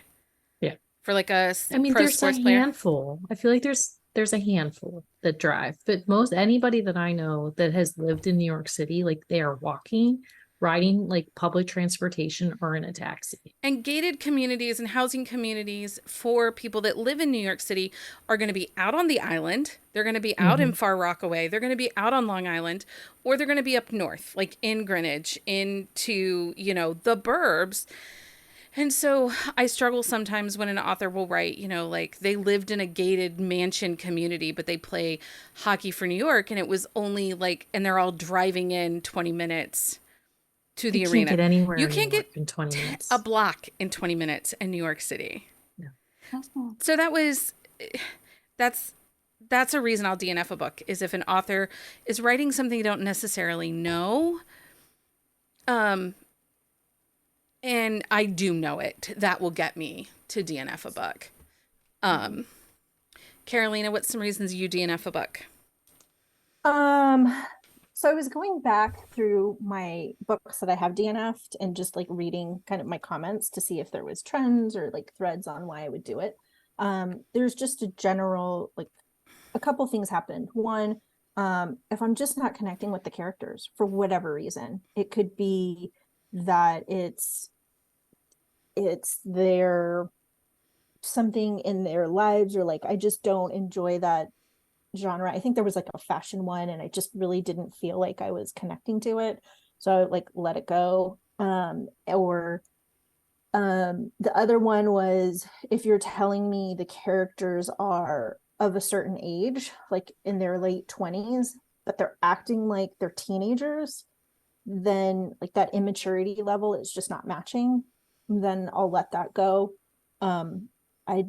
S4: Yeah.
S1: For like a
S4: I mean,
S1: pro
S4: there's a
S1: sports player.
S4: handful. I feel like there's a handful that drive, but most anybody that I know that has lived in New York City, like they are walking, riding like public transportation or in a taxi.
S1: And gated communities and housing communities for people that live in New York City are going to be out on the island. They're going to be out in Far Rockaway. They're going to be out on Long Island, or they're going to be up north, like in Greenwich, into, the burbs. And so I struggle sometimes when an author will write, like they lived in a gated mansion community, but they play hockey for New York, and it was only and they're all driving in 20 minutes to the
S4: You
S1: arena.
S4: can't get anywhere
S1: You
S4: in
S1: can't
S4: New York
S1: get
S4: in 20 minutes.
S1: a block in 20 minutes in New York City.
S5: Mhm.
S1: So that's a reason I'll DNF a book, is if an author is writing something you don't necessarily know. And I do know it. That will get me to DNF a book. Carolina, what's some reasons you DNF a book?
S2: So I was going back through my books that I have DNF'd and just like reading kind of my comments to see if there was trends or like threads on why I would do it. There's just a general, like a couple things happened. One, if I'm just not connecting with the characters for whatever reason, it could be that it's their something in their lives, or like I just don't enjoy that genre. I think there was like a fashion one and I just really didn't feel like I was connecting to it, so I like let it go. Or the other one was if you're telling me the characters are of a certain age, like in their late 20s, but they're acting like they're teenagers, then like that immaturity level is just not matching, then I'll let that go. I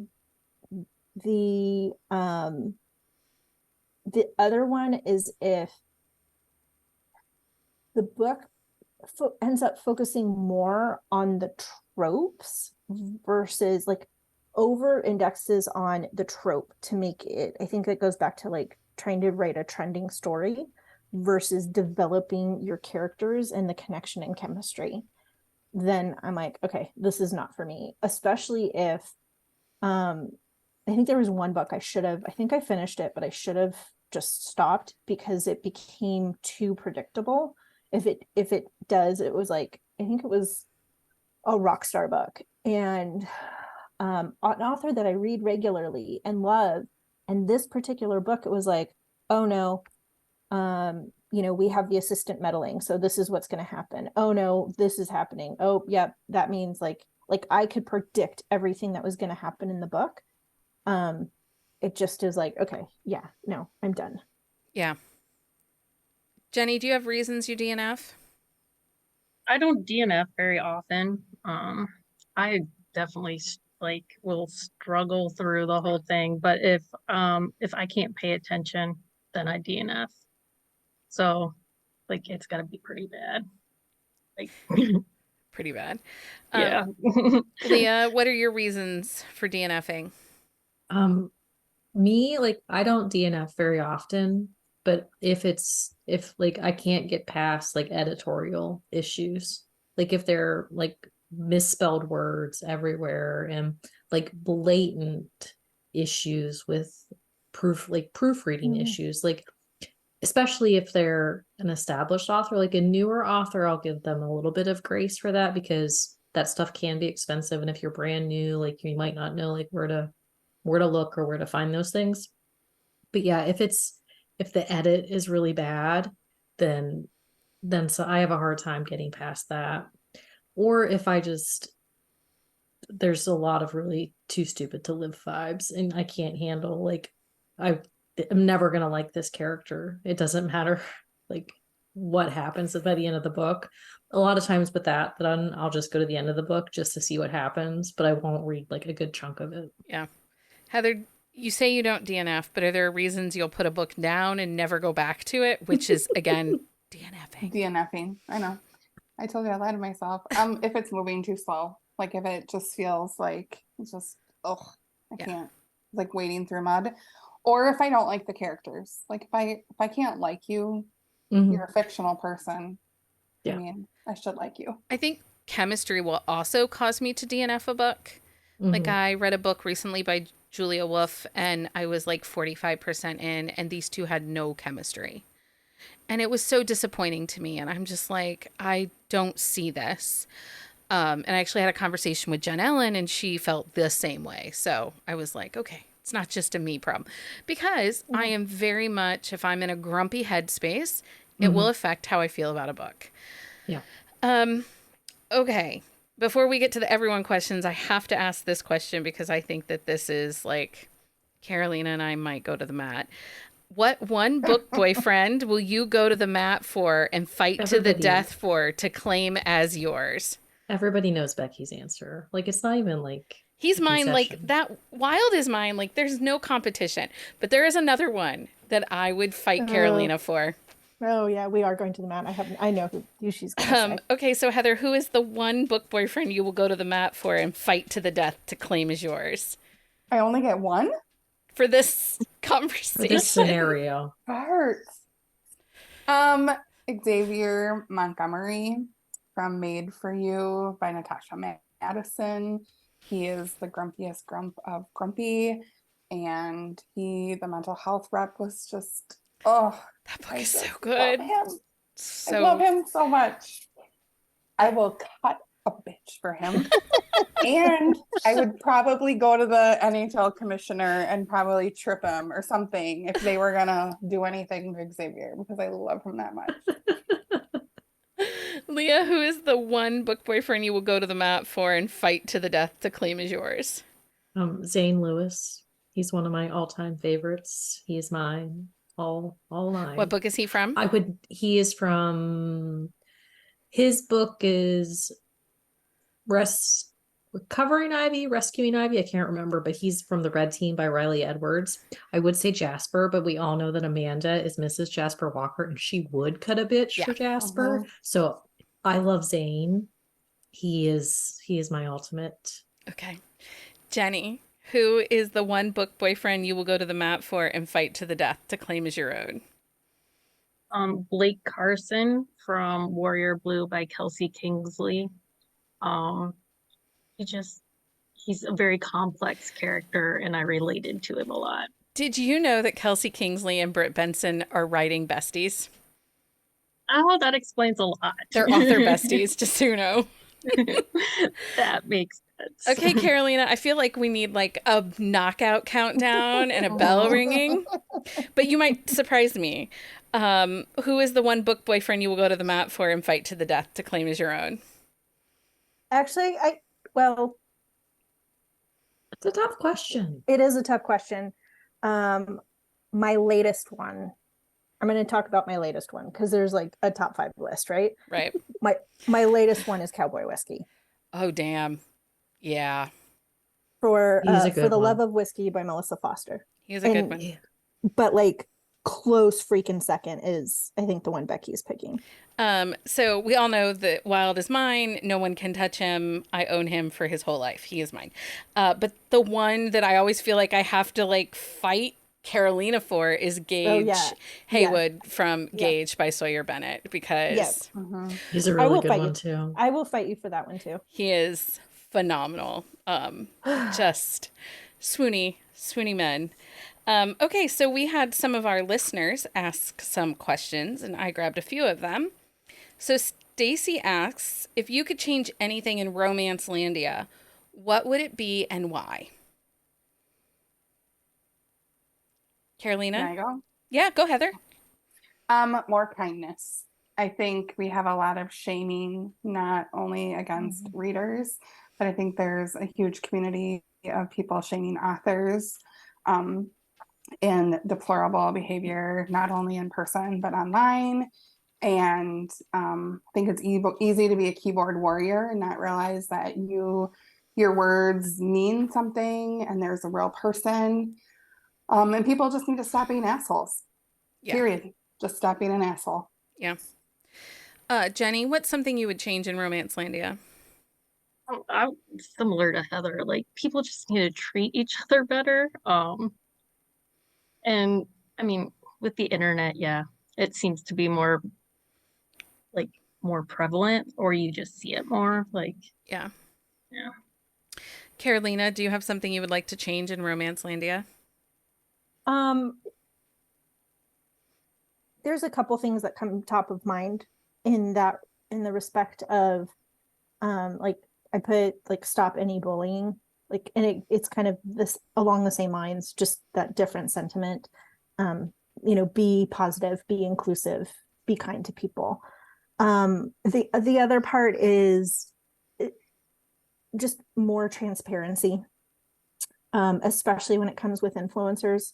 S2: the other one is if the book ends up focusing more on the tropes versus like over indexes on the trope to make it, I think it goes back to like trying to write a trending story versus developing your characters and the connection and chemistry, then I'm like, okay, this is not for me. Especially if I think there was one book I think I finished it, but I should have just stopped because it became too predictable. If it does, it was like, I think it was a rock star book, and an author that I read regularly and love, and this particular book, it was like, oh no, we have the assistant meddling, so this is what's going to happen. Oh no, this is happening. Oh yeah, that means like I could predict everything that was going to happen in the book. It just is like, okay, yeah, no, I'm done.
S1: Yeah. Jenni, do you have reasons you DNF?
S3: I don't DNF very often. I definitely like will struggle through the whole thing, but if I can't pay attention, then I DNF. So like it's gotta be pretty bad. Like
S1: Pretty bad.
S3: yeah.
S1: Leah, what are your reasons for DNFing?
S4: Me, like I don't DNF very often, but if like I can't get past like editorial issues, like if they're like misspelled words everywhere and like blatant issues with proofreading issues, like especially if they're an established author, like a newer author, I'll give them a little bit of grace for that because that stuff can be expensive. And if you're brand new, like you might not know like where to look or where to find those things. But yeah, if the edit is really bad, then so I have a hard time getting past that. Or if there's a lot of really too stupid to live vibes and I can't handle like I'm never gonna like this character. It doesn't matter like what happens by the end of the book. A lot of times with that I'll just go to the end of the book just to see what happens, but I won't read like a good chunk of it.
S1: Yeah. Heather, you say you don't DNF, but are there reasons you'll put a book down and never go back to it, which is again DNFing?
S5: DNFing. I know. I told you I lied to myself. If it's moving too slow, like if it just feels like it's just I can't, like wading through mud, or if I don't like the characters, like if I can't like you, you're a fictional person. Yeah. I mean, I should like you.
S1: I think chemistry will also cause me to DNF a book. Like I read a book recently by Julia Wolf and I was like 45% in and these two had no chemistry. And it was so disappointing to me. And I'm just like, I don't see this. And I actually had a conversation with Jen Ellen and she felt the same way. So I was like, okay, it's not just a me problem. Because I am very much, if I'm in a grumpy headspace, it will affect how I feel about a book.
S4: Yeah.
S1: Okay. Before we get to the everyone questions, I have to ask this question because I think that this is like Carolina and I might go to the mat. What one book boyfriend will you go to the mat for and fight to the death for to claim as yours?
S4: Everybody knows Becky's answer. Like it's not even like
S1: he's mine. Like that Wild is mine. Like there's no competition. But there is another one that I would fight Carolina for.
S2: Oh yeah, we are going to the mat. I know who she's gonna say.
S1: Okay, so Heather, who is the one book boyfriend you will go to the mat for and fight to the death to claim as yours
S5: I only get one?
S1: for this
S4: For
S1: conversation?
S4: this scenario.
S5: Hurts. Xavier Montgomery from Made for You by Natasha Madison. He is the grumpiest grump of grumpy, and the mental health rep was just, oh,
S1: That book
S5: I
S1: is so
S5: just
S1: good.
S5: love him. I
S1: So
S5: love him so much. I will cut a bitch for him. And I would probably go to the NHL commissioner and probably trip him or something if they were gonna do anything to Xavier, because I love him that much.
S1: Leah, who is the one book boyfriend you will go to the mat for and fight to the death to claim as yours?
S4: Zane Lewis. He's one of my all-time favorites. He is mine. All mine.
S1: What book is he from?
S4: He is from, his book is Recovering Ivy, Rescuing Ivy. I can't remember, but he's from the Red Team by Riley Edwards. I would say Jasper, but we all know that Amanda is Mrs. Jasper Walker, and she would cut a bitch for Jasper. So I love Zane. He is my ultimate.
S1: Okay. Jenni, who is the one book boyfriend you will go to the mat for and fight to the death to claim as your own?
S3: Blake Carson from Warrior Blue by Kelsey Kingsley. He's a very complex character, and I related to him a lot.
S1: Did you know that Kelsey Kingsley and Britt Benson are writing besties?
S3: Oh, that explains a lot.
S1: They're author besties, just so you know.
S3: That makes sense.
S1: Okay, Carolina, I feel like we need like a knockout countdown and a bell ringing, but you might surprise me. Who is the one book boyfriend you will go to the mat for and fight to the death to claim as your own?
S2: Actually,
S4: It's a tough question.
S2: it is a tough question. My latest one. I'm going to talk about my latest one because there's like a top 5 list, right?
S1: Right.
S2: My latest one is Cowboy Whiskey.
S1: Oh, damn. Yeah.
S2: For
S4: good
S2: the
S4: one.
S2: Love of Whiskey by Melissa Foster.
S1: He's a good
S2: And-
S1: one.
S2: But like close freaking second is, I think, the one Becky is picking.
S1: So we all know that Wild is mine. No one can touch him. I own him for his whole life. He is mine. But the one that I always feel like I have to like fight Carolina for is Gage Haywood from Gage by Sawyer Bennett, because
S4: He's a
S2: I
S4: really
S2: will
S4: good
S2: fight
S4: one
S2: you.
S4: too.
S2: I will fight you for that one too.
S1: he is phenomenal. Just swoony men. Okay, so we had some of our listeners ask some questions, and I grabbed a few of them. So Stacy asks, if you could change anything in Romance Landia, what would it be and why? Carolina?
S5: Can I go?
S1: Yeah, go Heather.
S5: More kindness. I think we have a lot of shaming, not only against readers, but I think there's a huge community of people shaming authors, and deplorable behavior, not only in person, but online. And I think it's easy to be a keyboard warrior and not realize that your words mean something and there's a real person. And people just need to stop being assholes.
S1: Yeah.
S5: Period. Just stop being an asshole.
S1: Yeah. Jenni, what's something you would change in Romance Landia?
S3: I'm similar to Heather. Like, people just need to treat each other better. And I mean, with the internet, yeah, it seems to be more prevalent, or you just see it more.
S1: Yeah.
S3: Yeah.
S1: Carolina, do you have something you would like to change in Romance Landia?
S2: There's a couple things that come top of mind in the respect of like I put like stop any bullying, like, and it's kind of this along the same lines, just that different sentiment. Be positive, be inclusive, be kind to people. The other part is just more transparency, especially when it comes with influencers.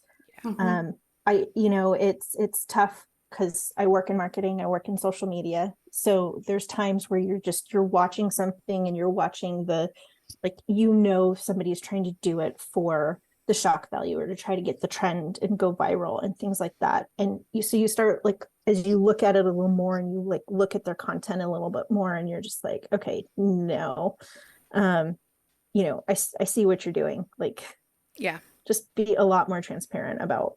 S2: It's tough because I work in marketing, I work in social media. So there's times where you're watching something and you're watching somebody's trying to do it for the shock value or to try to get the trend and go viral and things like that. And you start like, as you look at it a little more and you like look at their content a little bit more and you're just like, okay, no, I see what you're doing. Like,
S1: Yeah,
S2: just be a lot more transparent about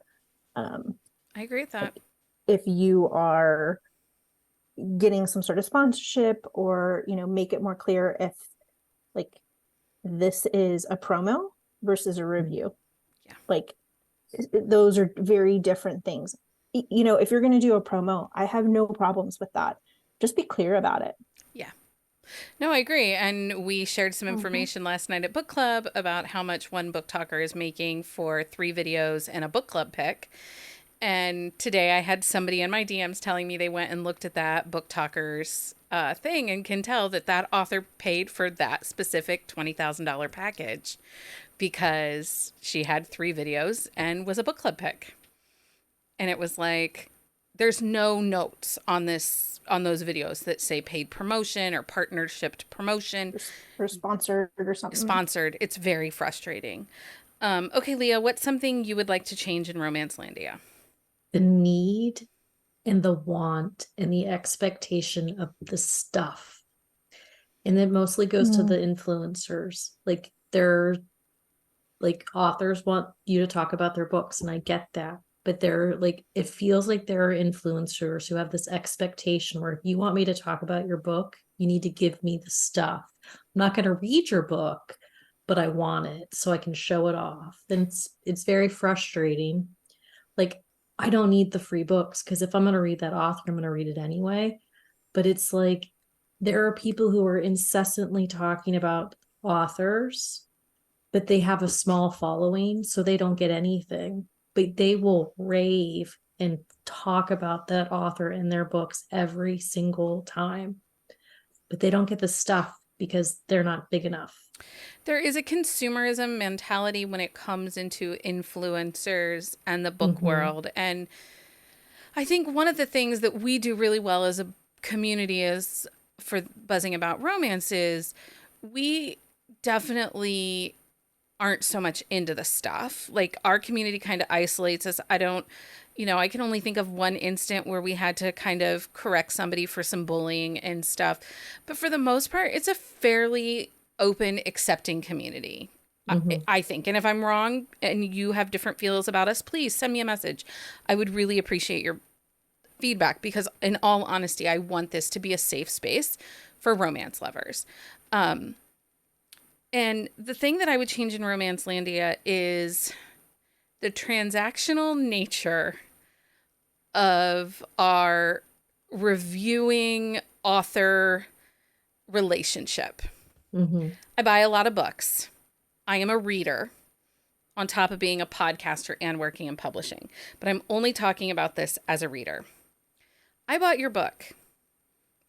S1: I agree with that.
S2: if you are getting some sort of sponsorship, or make it more clear if like this is a promo versus a review.
S1: Yeah.
S2: Like those are very different things. If you're going to do a promo, I have no problems with that. Just be clear about it.
S1: Yeah. No, I agree. And we shared some information last night at book club about how much one book talker is making for 3 videos and a book club pick. And today I had somebody in my DMs telling me they went and looked at that book talker's thing and can tell that that author paid for that specific $20,000 package because she had 3 videos and was a book club pick. And it was like, there's no notes on those videos that say paid promotion or partnershiped promotion
S2: or sponsored or something.
S1: Sponsored. It's very frustrating. Okay, Leah, what's something you would like to change in Romancelandia?
S4: The need and the want and the expectation of the stuff. And it mostly goes to the influencers. Like they're like authors want you to talk about their books, and I get that. But they're like, it feels like there are influencers who have this expectation where if you want me to talk about your book, you need to give me the stuff. I'm not going to read your book, but I want it so I can show it off. And it's very frustrating. Like, I don't need the free books because if I'm going to read that author, I'm going to read it anyway. But it's like there are people who are incessantly talking about authors, but they have a small following, so they don't get anything. But they will rave and talk about that author in their books every single time. But they don't get the stuff because they're not big enough.
S1: There is a consumerism mentality when it comes into influencers and the book world. And I think one of the things that we do really well as a community is for buzzing about romance is we definitely aren't so much into the stuff. Like our community kind of isolates us. I can only think of one instant where we had to kind of correct somebody for some bullying and stuff. But for the most part, it's a fairly open, accepting community, I think. And if I'm wrong and you have different feels about us, please send me a message. I would really appreciate your feedback because in all honesty, I want this to be a safe space for romance lovers. And the thing that I would change in Romancelandia is the transactional nature of our reviewing author relationship. I buy a lot of books. I am a reader on top of being a podcaster and working in publishing. But I'm only talking about this as a reader. I bought your book.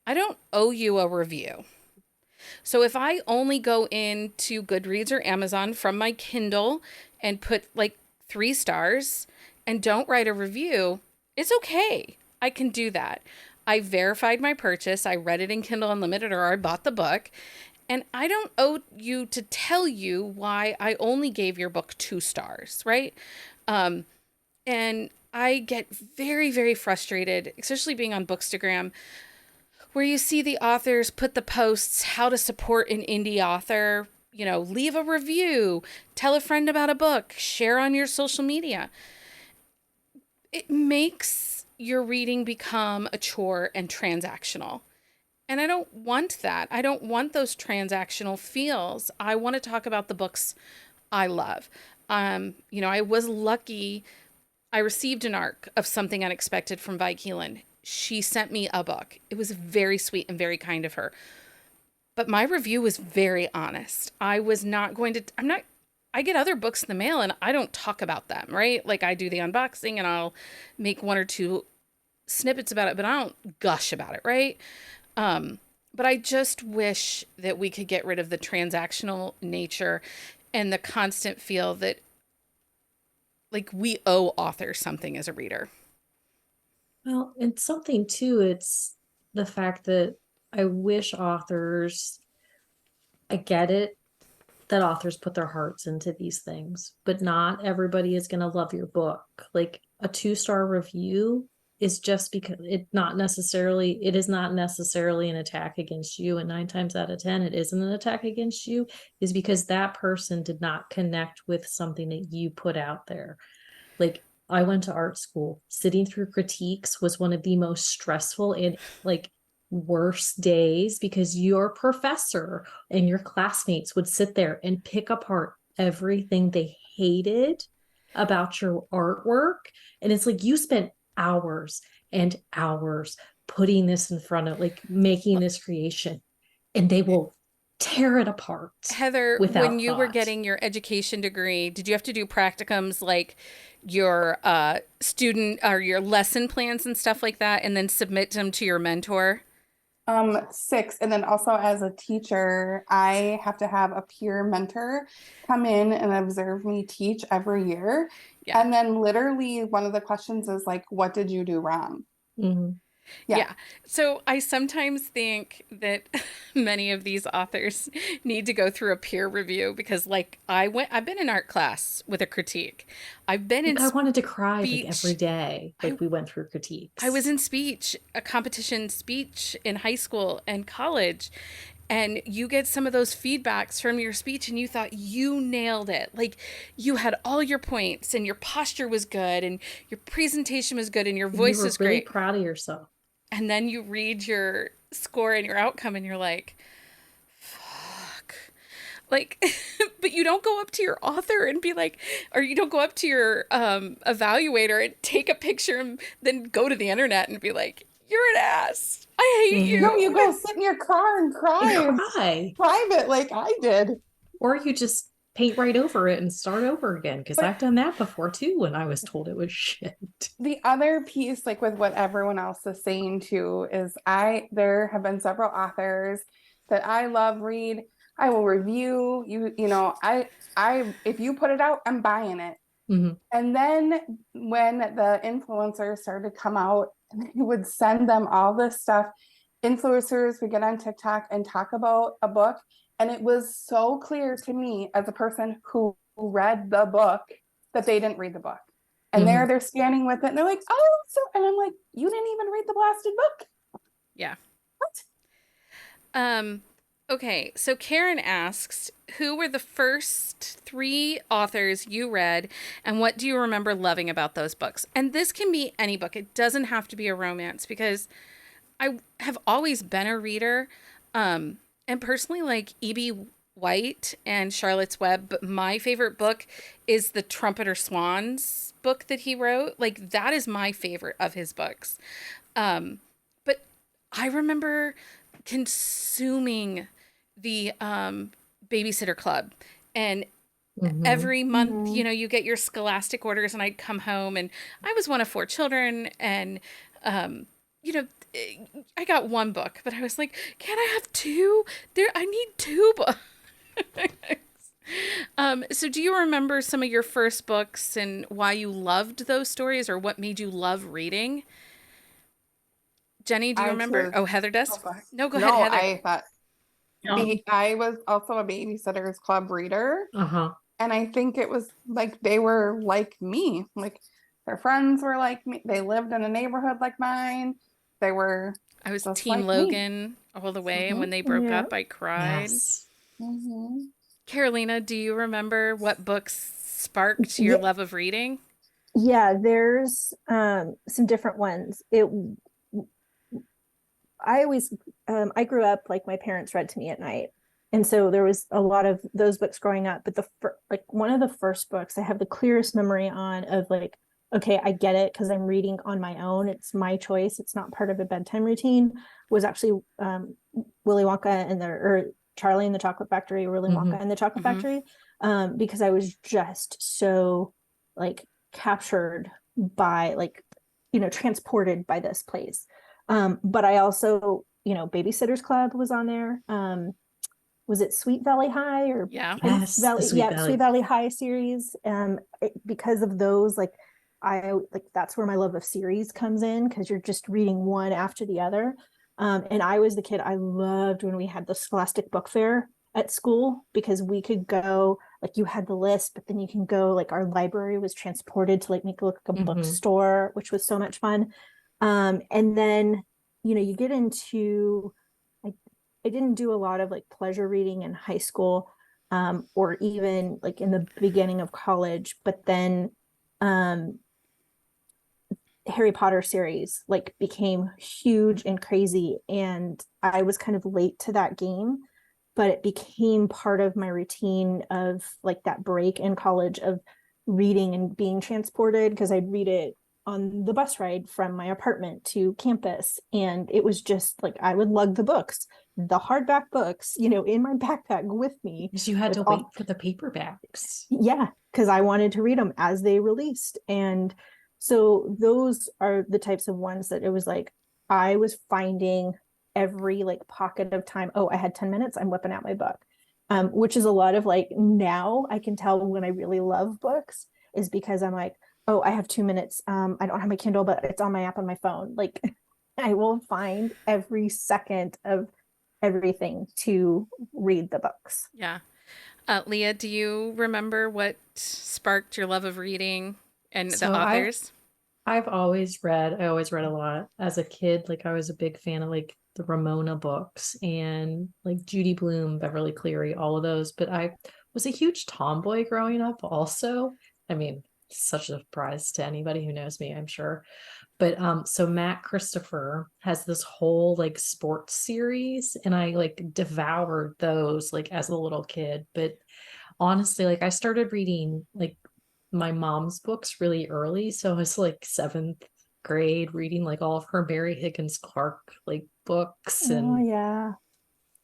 S1: I don't owe you a review. So if I only go into Goodreads or Amazon from my Kindle and put like 3 stars and don't write a review, it's okay. I can do that. I verified my purchase. I read it in Kindle Unlimited or I bought the book. And I don't owe you to tell you why I only gave your book 2 stars, right? And I get very, very frustrated, especially being on Bookstagram, where you see the authors put the posts, how to support an indie author, leave a review, tell a friend about a book, share on your social media. It makes your reading become a chore and transactional. And I don't want that. I don't want those transactional feels. I want to talk about the books I love. I was lucky. I received an arc of Something Unexpected from Vi Keelan. She sent me a book. It was very sweet and very kind of her. But my review was very honest. I get other books in the mail and I don't talk about them, right? Like I do the unboxing and I'll make 1 or 2 snippets about it, but I don't gush about it, right? But I just wish that we could get rid of the transactional nature and the constant feel that like we owe authors something as a reader.
S4: Well, and something too, it's the fact that I wish authors, I get it, that authors put their hearts into these things, but not everybody is going to love your book. Like a 2-star review is just because it is not necessarily an attack against you. And 9 times out of 10, it isn't an attack against you, is because that person did not connect with something that you put out there. Like, I went to art school. Sitting through critiques was one of the most stressful and like worst days, because your professor and your classmates would sit there and pick apart everything they hated about your artwork. And it's like you spent hours and hours putting this in front of, like, making this creation, and they will tear it apart.
S1: Heather,
S4: without
S1: when you were
S4: thought.
S1: getting your education degree, did you have to do practicums like your student or your lesson plans and stuff like that, and then submit them to your mentor?
S5: 6. And then also as a teacher, I have to have a peer mentor come in and observe me teach every year.
S1: Yeah.
S5: And then literally one of the questions is like, what did you do wrong?
S4: Mhm.
S1: Yeah. So I sometimes think that many of these authors need to go through a peer review, because like I've been in art class with a critique. I've been in
S4: I wanted to cry like
S1: speech.
S4: every day. Like, we went through critiques.
S1: I was in speech, a competition speech in high school and college. And you get some of those feedbacks from your speech and you thought you nailed it. Like you had all your points and your posture was good and your presentation was good and your voice
S4: you were
S1: was
S4: really
S1: great.
S4: proud of yourself.
S1: And then you read your score and your outcome and you're like, fuck. Like, but you don't go up to your author and be like, or you don't go up to your evaluator and take a picture and then go to the internet and be like, you're an ass. I hate you.
S5: No, you go sit in your car and cry. Private like I did.
S4: Or you just paint right over it and start over again, because I've done that before too when I was told it was shit.
S5: The other piece, like with what everyone else is saying too, is there have been several authors that I love, read, I will review you know, if you put it out, I'm buying it.
S4: Mm-hmm.
S5: And then when the influencers started to come out and they would send them all this stuff, influencers would get on TikTok and talk about a book. And it was so clear to me as a person who read the book that they didn't read the book. And they're standing with it and they're like, oh, so, and I'm like, you didn't even read the blasted book.
S1: Yeah.
S5: What?
S1: Okay, so Karen asks, who were the first 3 authors you read, and what do you remember loving about those books? And this can be any book. It doesn't have to be a romance, because I have always been a reader, and personally like E.B. White and Charlotte's Web, but my favorite book is the Trumpeter Swans book that he wrote. Like, that is my favorite of his books. But I remember consuming the Babysitter Club, and every month, you know, you get your Scholastic orders, and I'd come home, and I was one of 4 children, and you know, I got 1 book, but I was like, can I have 2? I need 2 books. So do you remember some of your first books and why you loved those stories, or what made you love reading? Jenny, do you remember? Oh, Heather does? No, go ahead, Heather.
S5: I thought I was also a Babysitter's Club reader. And I think it was like they were like me. Like their friends were like me. They lived in a neighborhood like mine. I was
S1: Team
S5: like
S1: Logan all the way. And when they broke up, I cried.
S4: Yes.
S1: Carolina, do you remember what books sparked your love of reading?
S2: Yeah, there's some different ones. I grew up like my parents read to me at night. And so there was a lot of those books growing up, but one of the first books I have the clearest memory on of like, okay, I get it because I'm reading on my own. It's my choice. It's not part of a bedtime routine, was actually Willy Wonka or Charlie and the Chocolate Factory, Willy Wonka and the Chocolate Factory, because I was just so like captured by like, you know, transported by this place. But I also, you know, Babysitter's Club was on there. Was it Sweet Valley High or
S4: Prince Valley?
S2: Sweet Valley High series. Because of those, like that's where my love of series comes in, because you're just reading one after the other. And I was the kid, I loved when we had the Scholastic Book Fair at school because we could go, like you had the list, but then you can go, like our library was transported to like make it look like a bookstore, which was so much fun. And then, you get into, I didn't do a lot of like pleasure reading in high school, or even like in the beginning of college, but then Harry Potter series like became huge and crazy, and I was kind of late to that game, but it became part of my routine of like that break in college of reading and being transported, because I'd read it on the bus ride from my apartment to campus, and it was just like I would lug the books, the hardback books, in my backpack with me.
S4: Because you had to wait
S2: all,
S4: for the paperbacks.
S2: yeah, because I wanted to read them as they released. And so those are the types of ones that it was like I was finding every like pocket of time. Oh, I had 10 minutes, I'm whipping out my book. Which is a lot of like, now I can tell when I really love books is because I'm like, oh, I have 2 minutes. I don't have my Kindle, but it's on my app on my phone. Like I will find every second of everything to read the books.
S1: Yeah. Leah, do you remember what sparked your love of reading and the
S4: So
S1: authors?
S4: I always read a lot as a kid. Like I was a big fan of like the Ramona books and like Judy Blume, Beverly Cleary, all of those. But I was a huge tomboy growing up also. I mean, such a surprise to anybody who knows me, I'm sure. But so Matt Christopher has this whole like sports series, and I like devoured those like as a little kid. But honestly, like I started reading like my mom's books really early. So I was like seventh grade reading like all of her Mary Higgins Clark like books.
S2: Oh
S4: And
S2: yeah.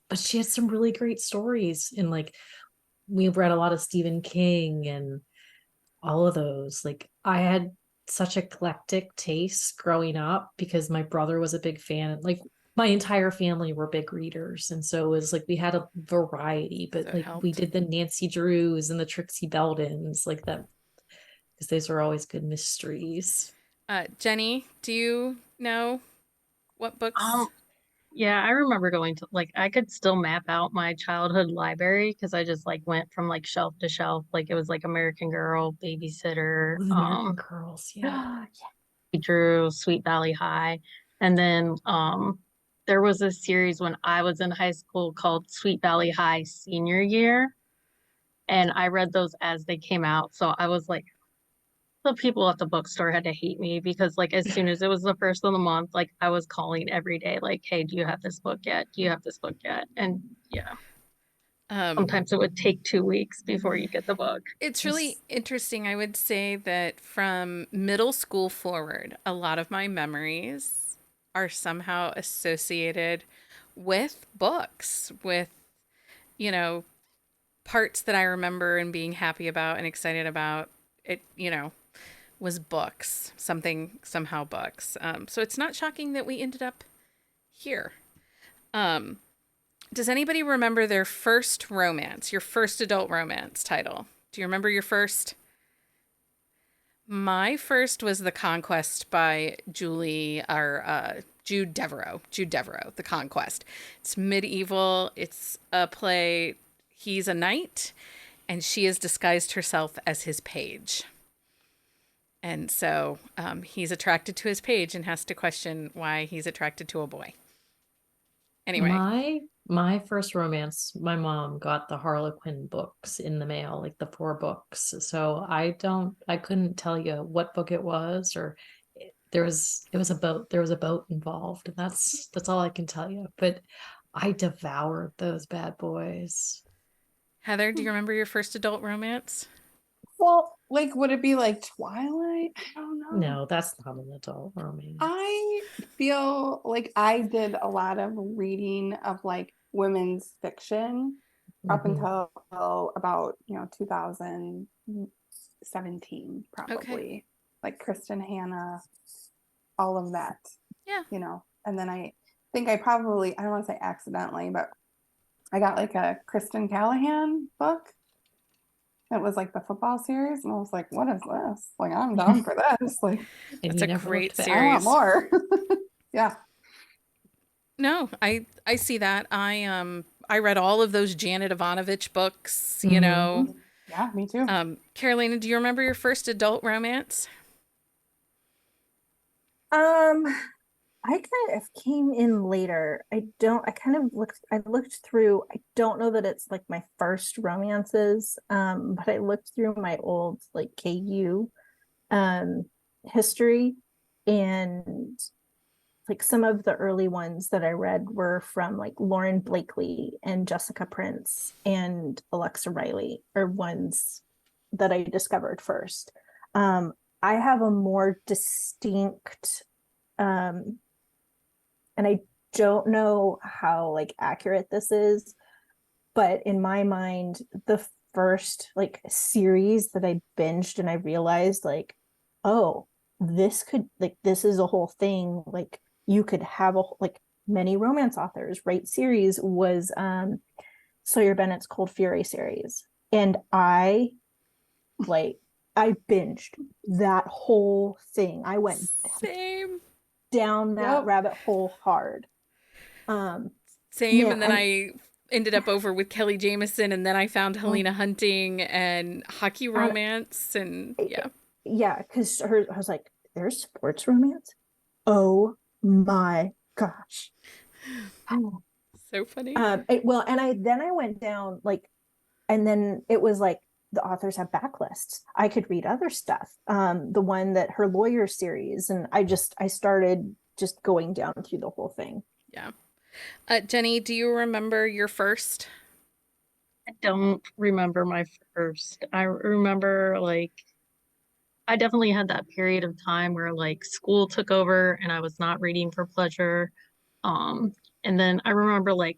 S4: but she had some really great stories. And like we've read a lot of Stephen King and all of those. Like I had such eclectic tastes growing up because my brother was a big fan. Like my entire family were big readers. And so it was like we had a variety,
S1: So
S4: but
S1: it
S4: like we
S1: helped.
S4: did the Nancy Drews and the Trixie Beldens, like that, because those were always good mysteries.
S1: Jenny, do you know what
S3: Um,
S1: books?
S3: yeah, I remember going to like I could still map out my childhood library because I just like went from like shelf to shelf. Like it was like American Girl, Babysitter,
S4: Oh, the American Girls, yeah.
S3: Drew, Sweet Valley High. And then there was a series when I was in high school called Sweet Valley High Senior Year. And I read those as they came out. So I was like, the people at the bookstore had to hate me because like as soon as it was the first of the month, like I was calling every day, like, hey, do you have this book yet? Do you have this book yet? And yeah,
S1: Um,
S3: sometimes it would take 2 weeks before you get the book.
S1: it's really
S4: Just
S1: interesting. I would say that from middle school forward, a lot of my memories are somehow associated with books, with, you know, parts that I remember and being happy about and excited about. It, was books, something, somehow books. So it's not shocking that we ended up here. Um, does anybody remember their first romance, your first adult romance title? Do you remember your first? My first was The Conquest by Jude Devereaux. Jude Devereaux, The Conquest. It's medieval. It's a play. He's a knight, and she has disguised herself as his page. And so he's attracted to his page and has to question why he's attracted to a boy. Anyway,
S4: my first romance, my mom got the Harlequin books in the mail, like the 4 books. So I couldn't tell you what book it was, or there was a boat involved, and that's all I can tell you. But I devoured those bad boys.
S1: Heather, do you remember your first adult romance?
S5: Well, like, would it be like Twilight? I don't know.
S4: No, that's not an adult romance.
S5: I feel like I did a lot of reading of like women's fiction up
S4: Mhm.
S5: until about, 2017,
S1: Okay.
S5: probably. Like Kristen Hanna, all of that,
S1: Yeah.
S5: And then I think I probably, I don't want to say accidentally, but I got like a Kristen Callahan book. It was like the football series, and I was like, "What is this? Like, I'm down for this. Like,
S4: And
S1: That's
S4: you
S1: a
S4: never
S1: great
S4: looked
S5: I
S4: back.
S5: want
S1: series.
S5: more." Yeah.
S1: No, I see that. I read all of those Janet Ivanovich books, you
S4: Mhm.
S1: know.
S5: Yeah, me too.
S1: Carolina, do you remember your first adult romance?
S2: Um, I kind of came in later. I kind of looked through, I don't know that it's like my first romances, but I looked through my old like KU um history, and like some of the early ones that I read were from like Lauren Blakely and Jessica Prince and Alexa Riley are ones that I discovered first. Um, I have a more distinct, um, and I don't know how like accurate this is, but in my mind, the first like series that I binged and I realized like, oh, this is a whole thing. Like you could have like many romance authors write series was Sawyer Bennett's Cold Fury series. And like I binged that whole thing. I went
S1: Same.
S2: down that
S5: Yep.
S2: rabbit hole hard. Um
S1: Same.
S2: Man,
S1: And then I ended up over with Kelly Jamison, and then I found Helena Hunting and Hockey
S2: and
S1: Romance, and yeah.
S2: yeah, because I was like, there's sports romance. Oh my gosh.
S1: So funny.
S2: Well, and I went down like, and then it was like the authors have backlists. I could read other stuff. The one that her lawyer series, and I started just going down through the whole thing.
S1: Yeah. Jenni, do you remember your first?
S3: I don't remember my first. I remember like I definitely had that period of time where like school took over and I was not reading for pleasure. Um, and then I remember like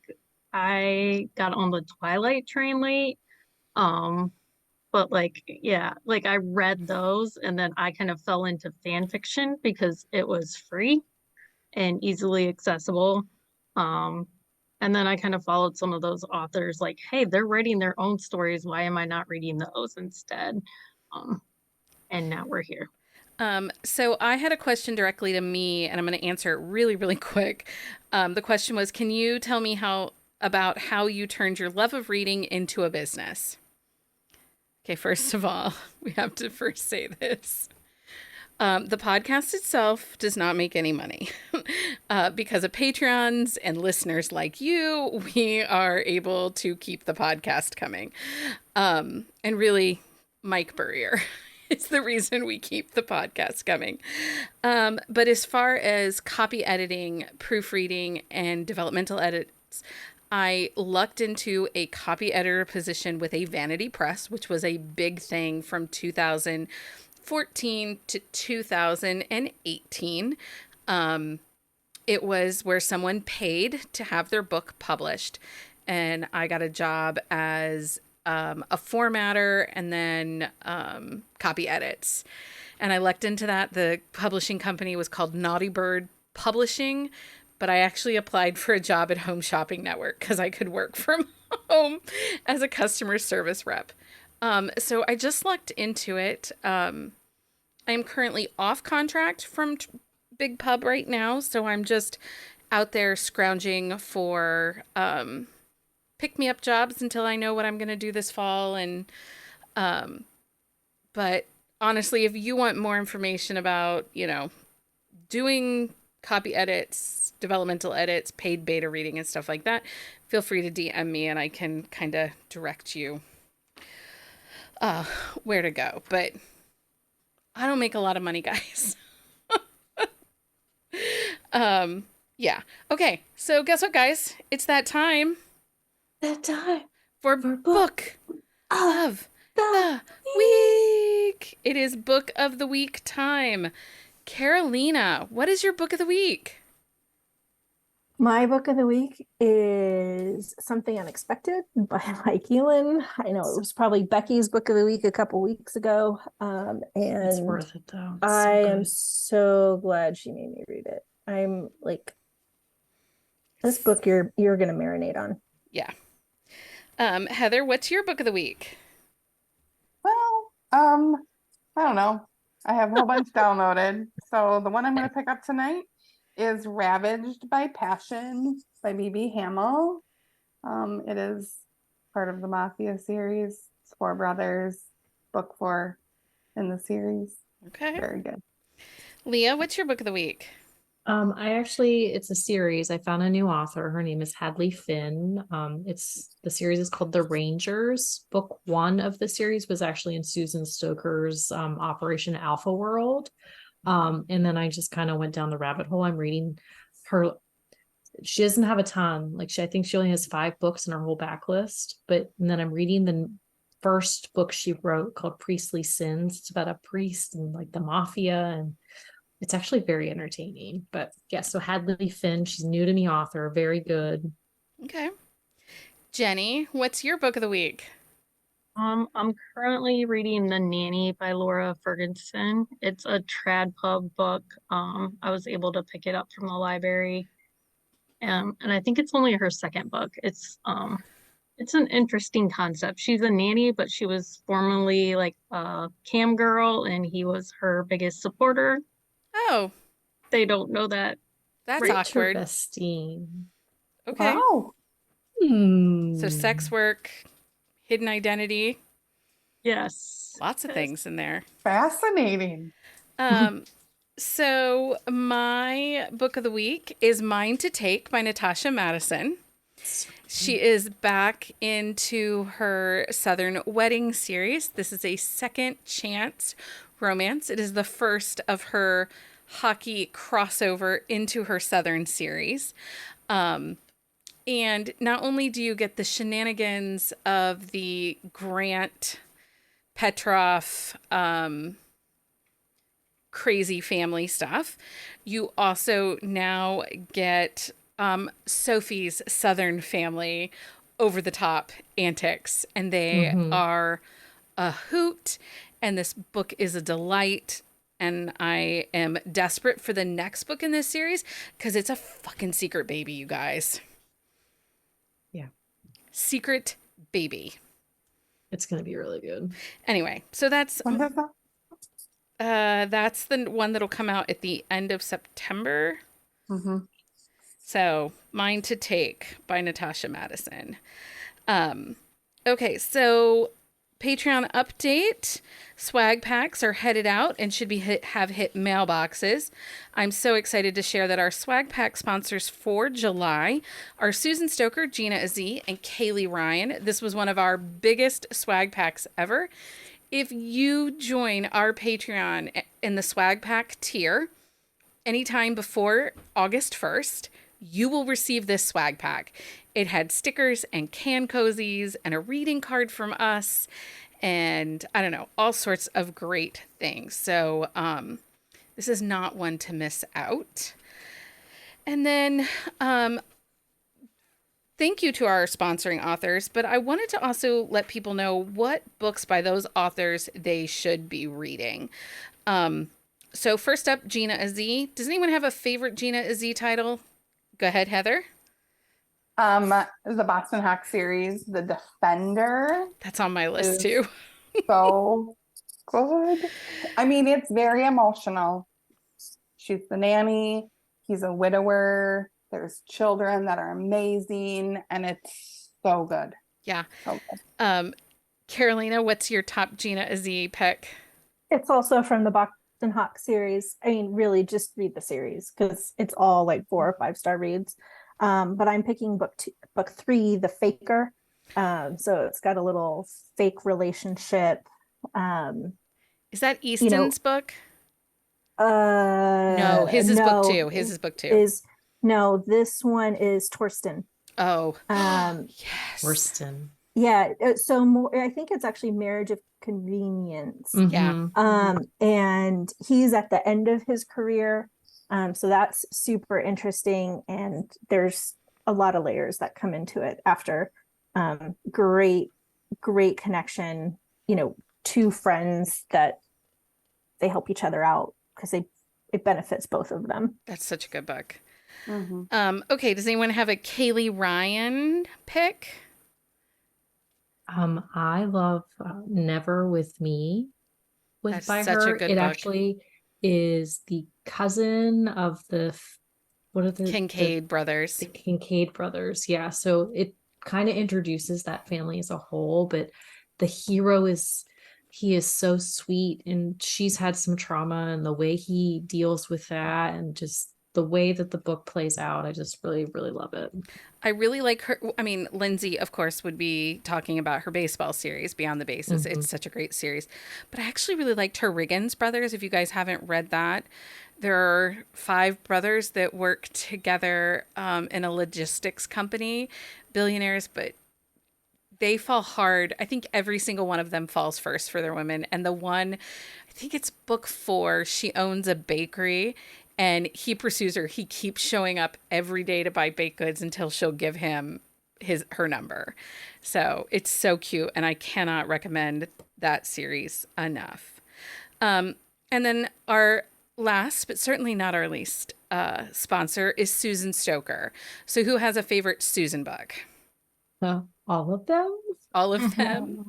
S3: I got on the Twilight train late. But like yeah, like I read those and then I kind of fell into fan fiction because it was free and easily accessible. Um, and then I kind of followed some of those authors like, hey, they're writing their own stories. Why am I not reading those instead? Um, and now we're here.
S1: So I had a question directly to me, and I'm going to answer it really, really quick. The question was, can you tell me about how you turned your love of reading into a business? Okay, first of all, we have to first say this. The podcast itself does not make any money. Because of Patreons and listeners like you, we are able to keep the podcast coming. And really, Mike Burrier is the reason we keep the podcast coming. But as far as copy editing, proofreading, and developmental edits, I lucked into a copy editor position with a vanity press, which was a big thing from 2014 to 2018. It was where someone paid to have their book published, and I got a job as a formatter and then copy edits. And I lucked into that. The publishing company was called Naughty Bird Publishing, but I actually applied for a job at Home Shopping Network because I could work from home as a customer service rep. So I just lucked into it. I'm currently off contract from Big Pub right now, so I'm just out there scrounging for pick me up jobs until I know what I'm going to do this fall. And but honestly, if you want more information about, doing copy edits, developmental edits, paid beta reading and stuff like that, feel free to DM me and I can kind of direct you where to go. But I don't make a lot of money, guys. Yeah. Okay. So guess what, guys? It's that time
S4: That time
S1: for
S4: for
S1: book of the week. It is book of the week time. Carolina, what is your book of the week?
S2: My book of the week is Something Unexpected by Mike Elan. I know it was probably Becky's book of the week a couple weeks ago.
S4: It's
S2: And
S4: worth it though. It's
S2: I
S4: so
S2: am
S4: good.
S2: so glad she made me read it. I'm like, this book you're gonna marinate on.
S1: Yeah. Heather, what's your book of the week?
S5: Well, I don't know. I have a whole bunch downloaded. So the one I'm going to pick up tonight is Ravaged by Passion by B.B. Hamel. It is part of the Mafia series. It's four brothers, book four in the series.
S1: Okay.
S5: Very good.
S1: Leah, what's your book of the week?
S4: It's a series. I found a new author. Her name is Hadley Finn. The series is called The Rangers. Book one of the series was actually in Susan Stoker's Operation Alpha World. And then I just kind of went down the rabbit hole. I'm reading her. She doesn't have a ton. I think she only has 5 books in her whole backlist. And then I'm reading the first book she wrote called Priestly Sins. It's about a priest and like the mafia, and it's actually very entertaining. But yeah, so Hadley Finn, she's new to me author, very good.
S1: Okay. Jenni, what's your book of the week?
S3: I'm currently reading The Nanny by Laura Ferguson. It's a trad pub book. I was able to pick it up from the library. And I think it's only her second book. It's an interesting concept. She's a nanny, but she was formerly like a cam girl, and he was her biggest supporter.
S1: Oh,
S3: They don't know that.
S1: that's awkward.
S4: Interesting.
S1: Okay.
S5: Wow.
S1: So sex work, hidden identity,
S3: Yes.
S1: lots of things in there.
S5: Fascinating.
S1: So my book of the week is Mine to Take by Natasha Madison. She is back into her Southern Wedding series. This is a second chance romance. It is the first of her hockey crossover into her Southern series. And not only do you get the shenanigans of the Grant Petrov crazy family stuff, you also now get Sophie's Southern family over the top antics, and they are a hoot. And this book is a delight. And I am desperate for the next book in this series because it's a fucking secret baby, you guys.
S4: Yeah.
S1: Secret baby.
S4: It's going to be really good.
S1: Anyway, so that's
S5: When is that?
S1: that's the one that'll come out at the end of September.
S5: Mm-hmm.
S1: So, Mine to Take by Natasha Madison. Okay, so Patreon update. Swag packs are headed out and should be have hit mailboxes. I'm so excited to share that our swag pack sponsors for July are Susan Stoker, Gina Azee, and Kaylee Ryan. This was one of our biggest swag packs ever. If you join our Patreon in the swag pack tier anytime before August 1st, you will receive this swag pack. It had stickers and can cozies and a reading card from us and I don't know, all sorts of great things. So this is not one to miss out. And then thank you to our sponsoring authors, but I wanted to also let people know what books by those authors they should be reading. So first up, Gina Azee. Does anyone have a favorite Gina Azee title? Go ahead, Heather.
S5: The Boston Hawk series, The Defender.
S1: That's on my list too.
S5: So good. I mean, it's very emotional. She's the nanny. He's a widower. There's children that are amazing, and it's so good.
S1: Yeah.
S5: So good.
S1: Carolina, what's your top Gina Azee pick?
S2: It's also from the Boston Hawk series. I mean, really, just read the series because it's all like 4 or 5-star reads. But I'm picking book 3, The Faker. So it's got a little fake relationship.
S1: Is that Easton's book?
S2: No,
S1: No, his is book 2. His is book 2.
S2: No, this one is Torsten.
S1: Oh, yes.
S4: Torsten.
S2: Yeah, so more, I think it's actually Marriage of Convenience.
S1: Yeah.
S2: And he's at the end of his career. So that's super interesting. And there's a lot of layers that come into it after. Great connection, 2 friends that they help each other out because it benefits both of them.
S1: That's such a good book.
S5: Mm-hmm.
S1: Okay, does anyone have a Kaylee Ryan pick?
S4: I love Never With Me
S1: That's
S4: by
S1: such a
S4: her.
S1: good
S4: It
S1: book.
S4: actually is the cousin of what are the
S1: Kincaid brothers.
S4: The Kincaid brothers. Yeah, so kind of introduces that family as a whole, but the hero he is so sweet, and she's had some trauma, and the way he deals with that and just the way that the book plays out, I just really, really love it.
S1: I really like her. I mean, Lindsay, of course, would be talking about her baseball series, Beyond the Bases.
S4: Mhm.
S1: It's such a great series. But I actually really liked her Riggins brothers. If you guys haven't read that, there are 5 brothers that work together in a logistics company, billionaires, but they fall hard. I think every single one of them falls first for their women. And the one, I think it's book 4, she owns a bakery and he pursues her. He keeps showing up every day to buy baked goods until she'll give him her number. So it's so cute, and I cannot recommend that series enough. And then our last, but certainly not our least, sponsor is Susan Stoker. So who has a favorite Susan book?
S4: All of them.
S1: All of them.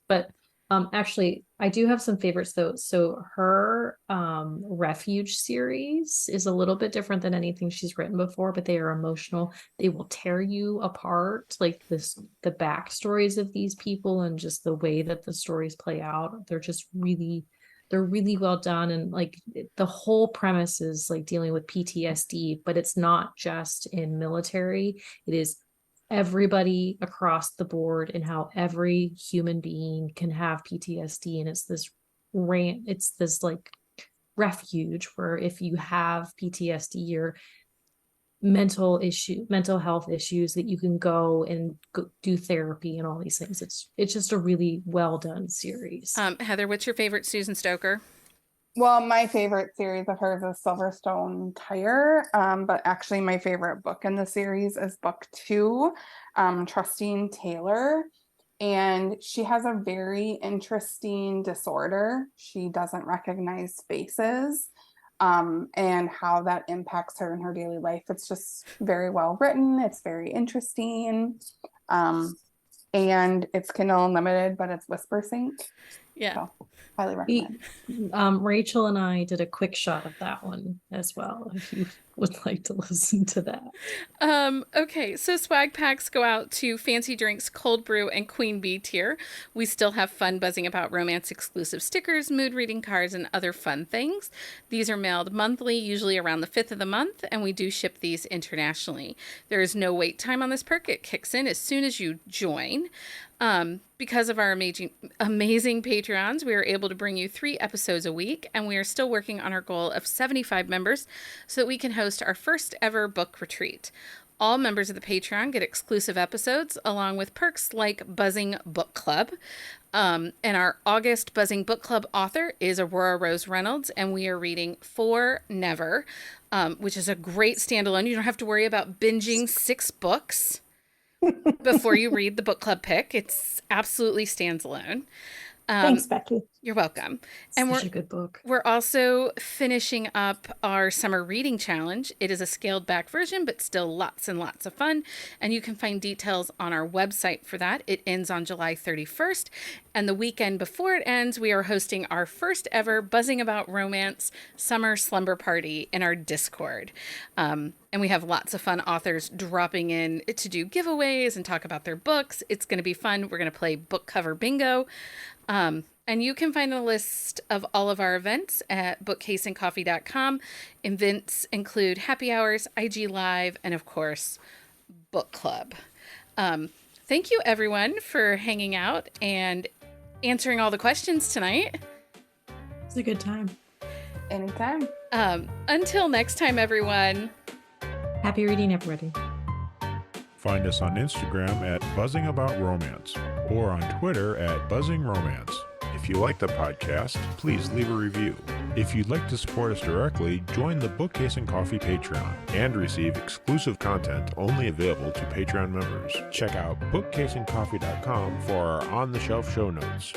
S4: But actually, I do have some favorites though. So her Refuge series is a little bit different than anything she's written before, but they are emotional. They will tear you apart, like the backstories of these people and just the way that the stories play out. They're really well done, and like the whole premise is like dealing with PTSD, but it's not just in military. It is everybody across the board, and how every human being can have PTSD, and it's this like refuge where if you have PTSD or mental health issues, that you can go and do therapy and all these things. It's just a really well done series.
S1: Heather, what's your favorite Susan Stoker?
S5: Well, my favorite series of hers is Silverstone Tire, but actually my favorite book in the series is book 2, Trusting Taylor. And she has a very interesting disorder. She doesn't recognize faces, and how that impacts her in her daily life. It's just very well written. It's very interesting. And it's Kindle Unlimited, but it's Whisper Sync.
S1: Yeah.
S5: So, highly recommend.
S4: Rachel and I did a quick shot of that one as well, if you would like to listen to that.
S1: Okay, so swag packs go out to Fancy Drinks, Cold Brew, and Queen Bee tier. We still have fun buzzing about romance exclusive stickers, mood reading cards, and other fun things. These are mailed monthly, usually around the 5th of the month, and we do ship these internationally. There is no wait time on this perk. It kicks in as soon as you join. Because of our amazing Patreons, we are able to bring you 3 episodes a week, and we are still working on our goal of 75 members so that we can host our first ever book retreat. All members of the Patreon get exclusive episodes along with perks like Buzzing Book Club. And our August Buzzing Book Club author is Aurora Rose Reynolds, and we are reading For Never, which is a great standalone. You don't have to worry about binging 6 books before you read the book club pick. It's absolutely stands alone.
S2: Thanks, Becky.
S1: You're welcome. And
S4: Such a good book.
S1: We're also finishing up our summer reading challenge. It is a scaled back version, but still lots and lots of fun. And you can find details on our website for that. It ends on July 31st. And the weekend before it ends, we are hosting our first ever Buzzing About Romance summer slumber party in our Discord. And we have lots of fun authors dropping in to do giveaways and talk about their books. It's going to be fun. We're going to play book cover bingo. And you can find a list of all of our events at bookcaseandcoffee.com. Events include happy hours, IG Live, and of course, book club. Thank you, everyone, for hanging out and answering all the questions tonight.
S4: It's a good time.
S5: Anytime.
S1: Until next time, everyone.
S4: Happy reading, everybody.
S6: Find us on Instagram at Buzzing About Romance or on Twitter at Buzzing Romance. If you like the podcast, please leave a review. If you'd like to support us directly, join the Bookcase and Coffee Patreon and receive exclusive content only available to Patreon members. Check out bookcaseandcoffee.com for our on-the-shelf show notes.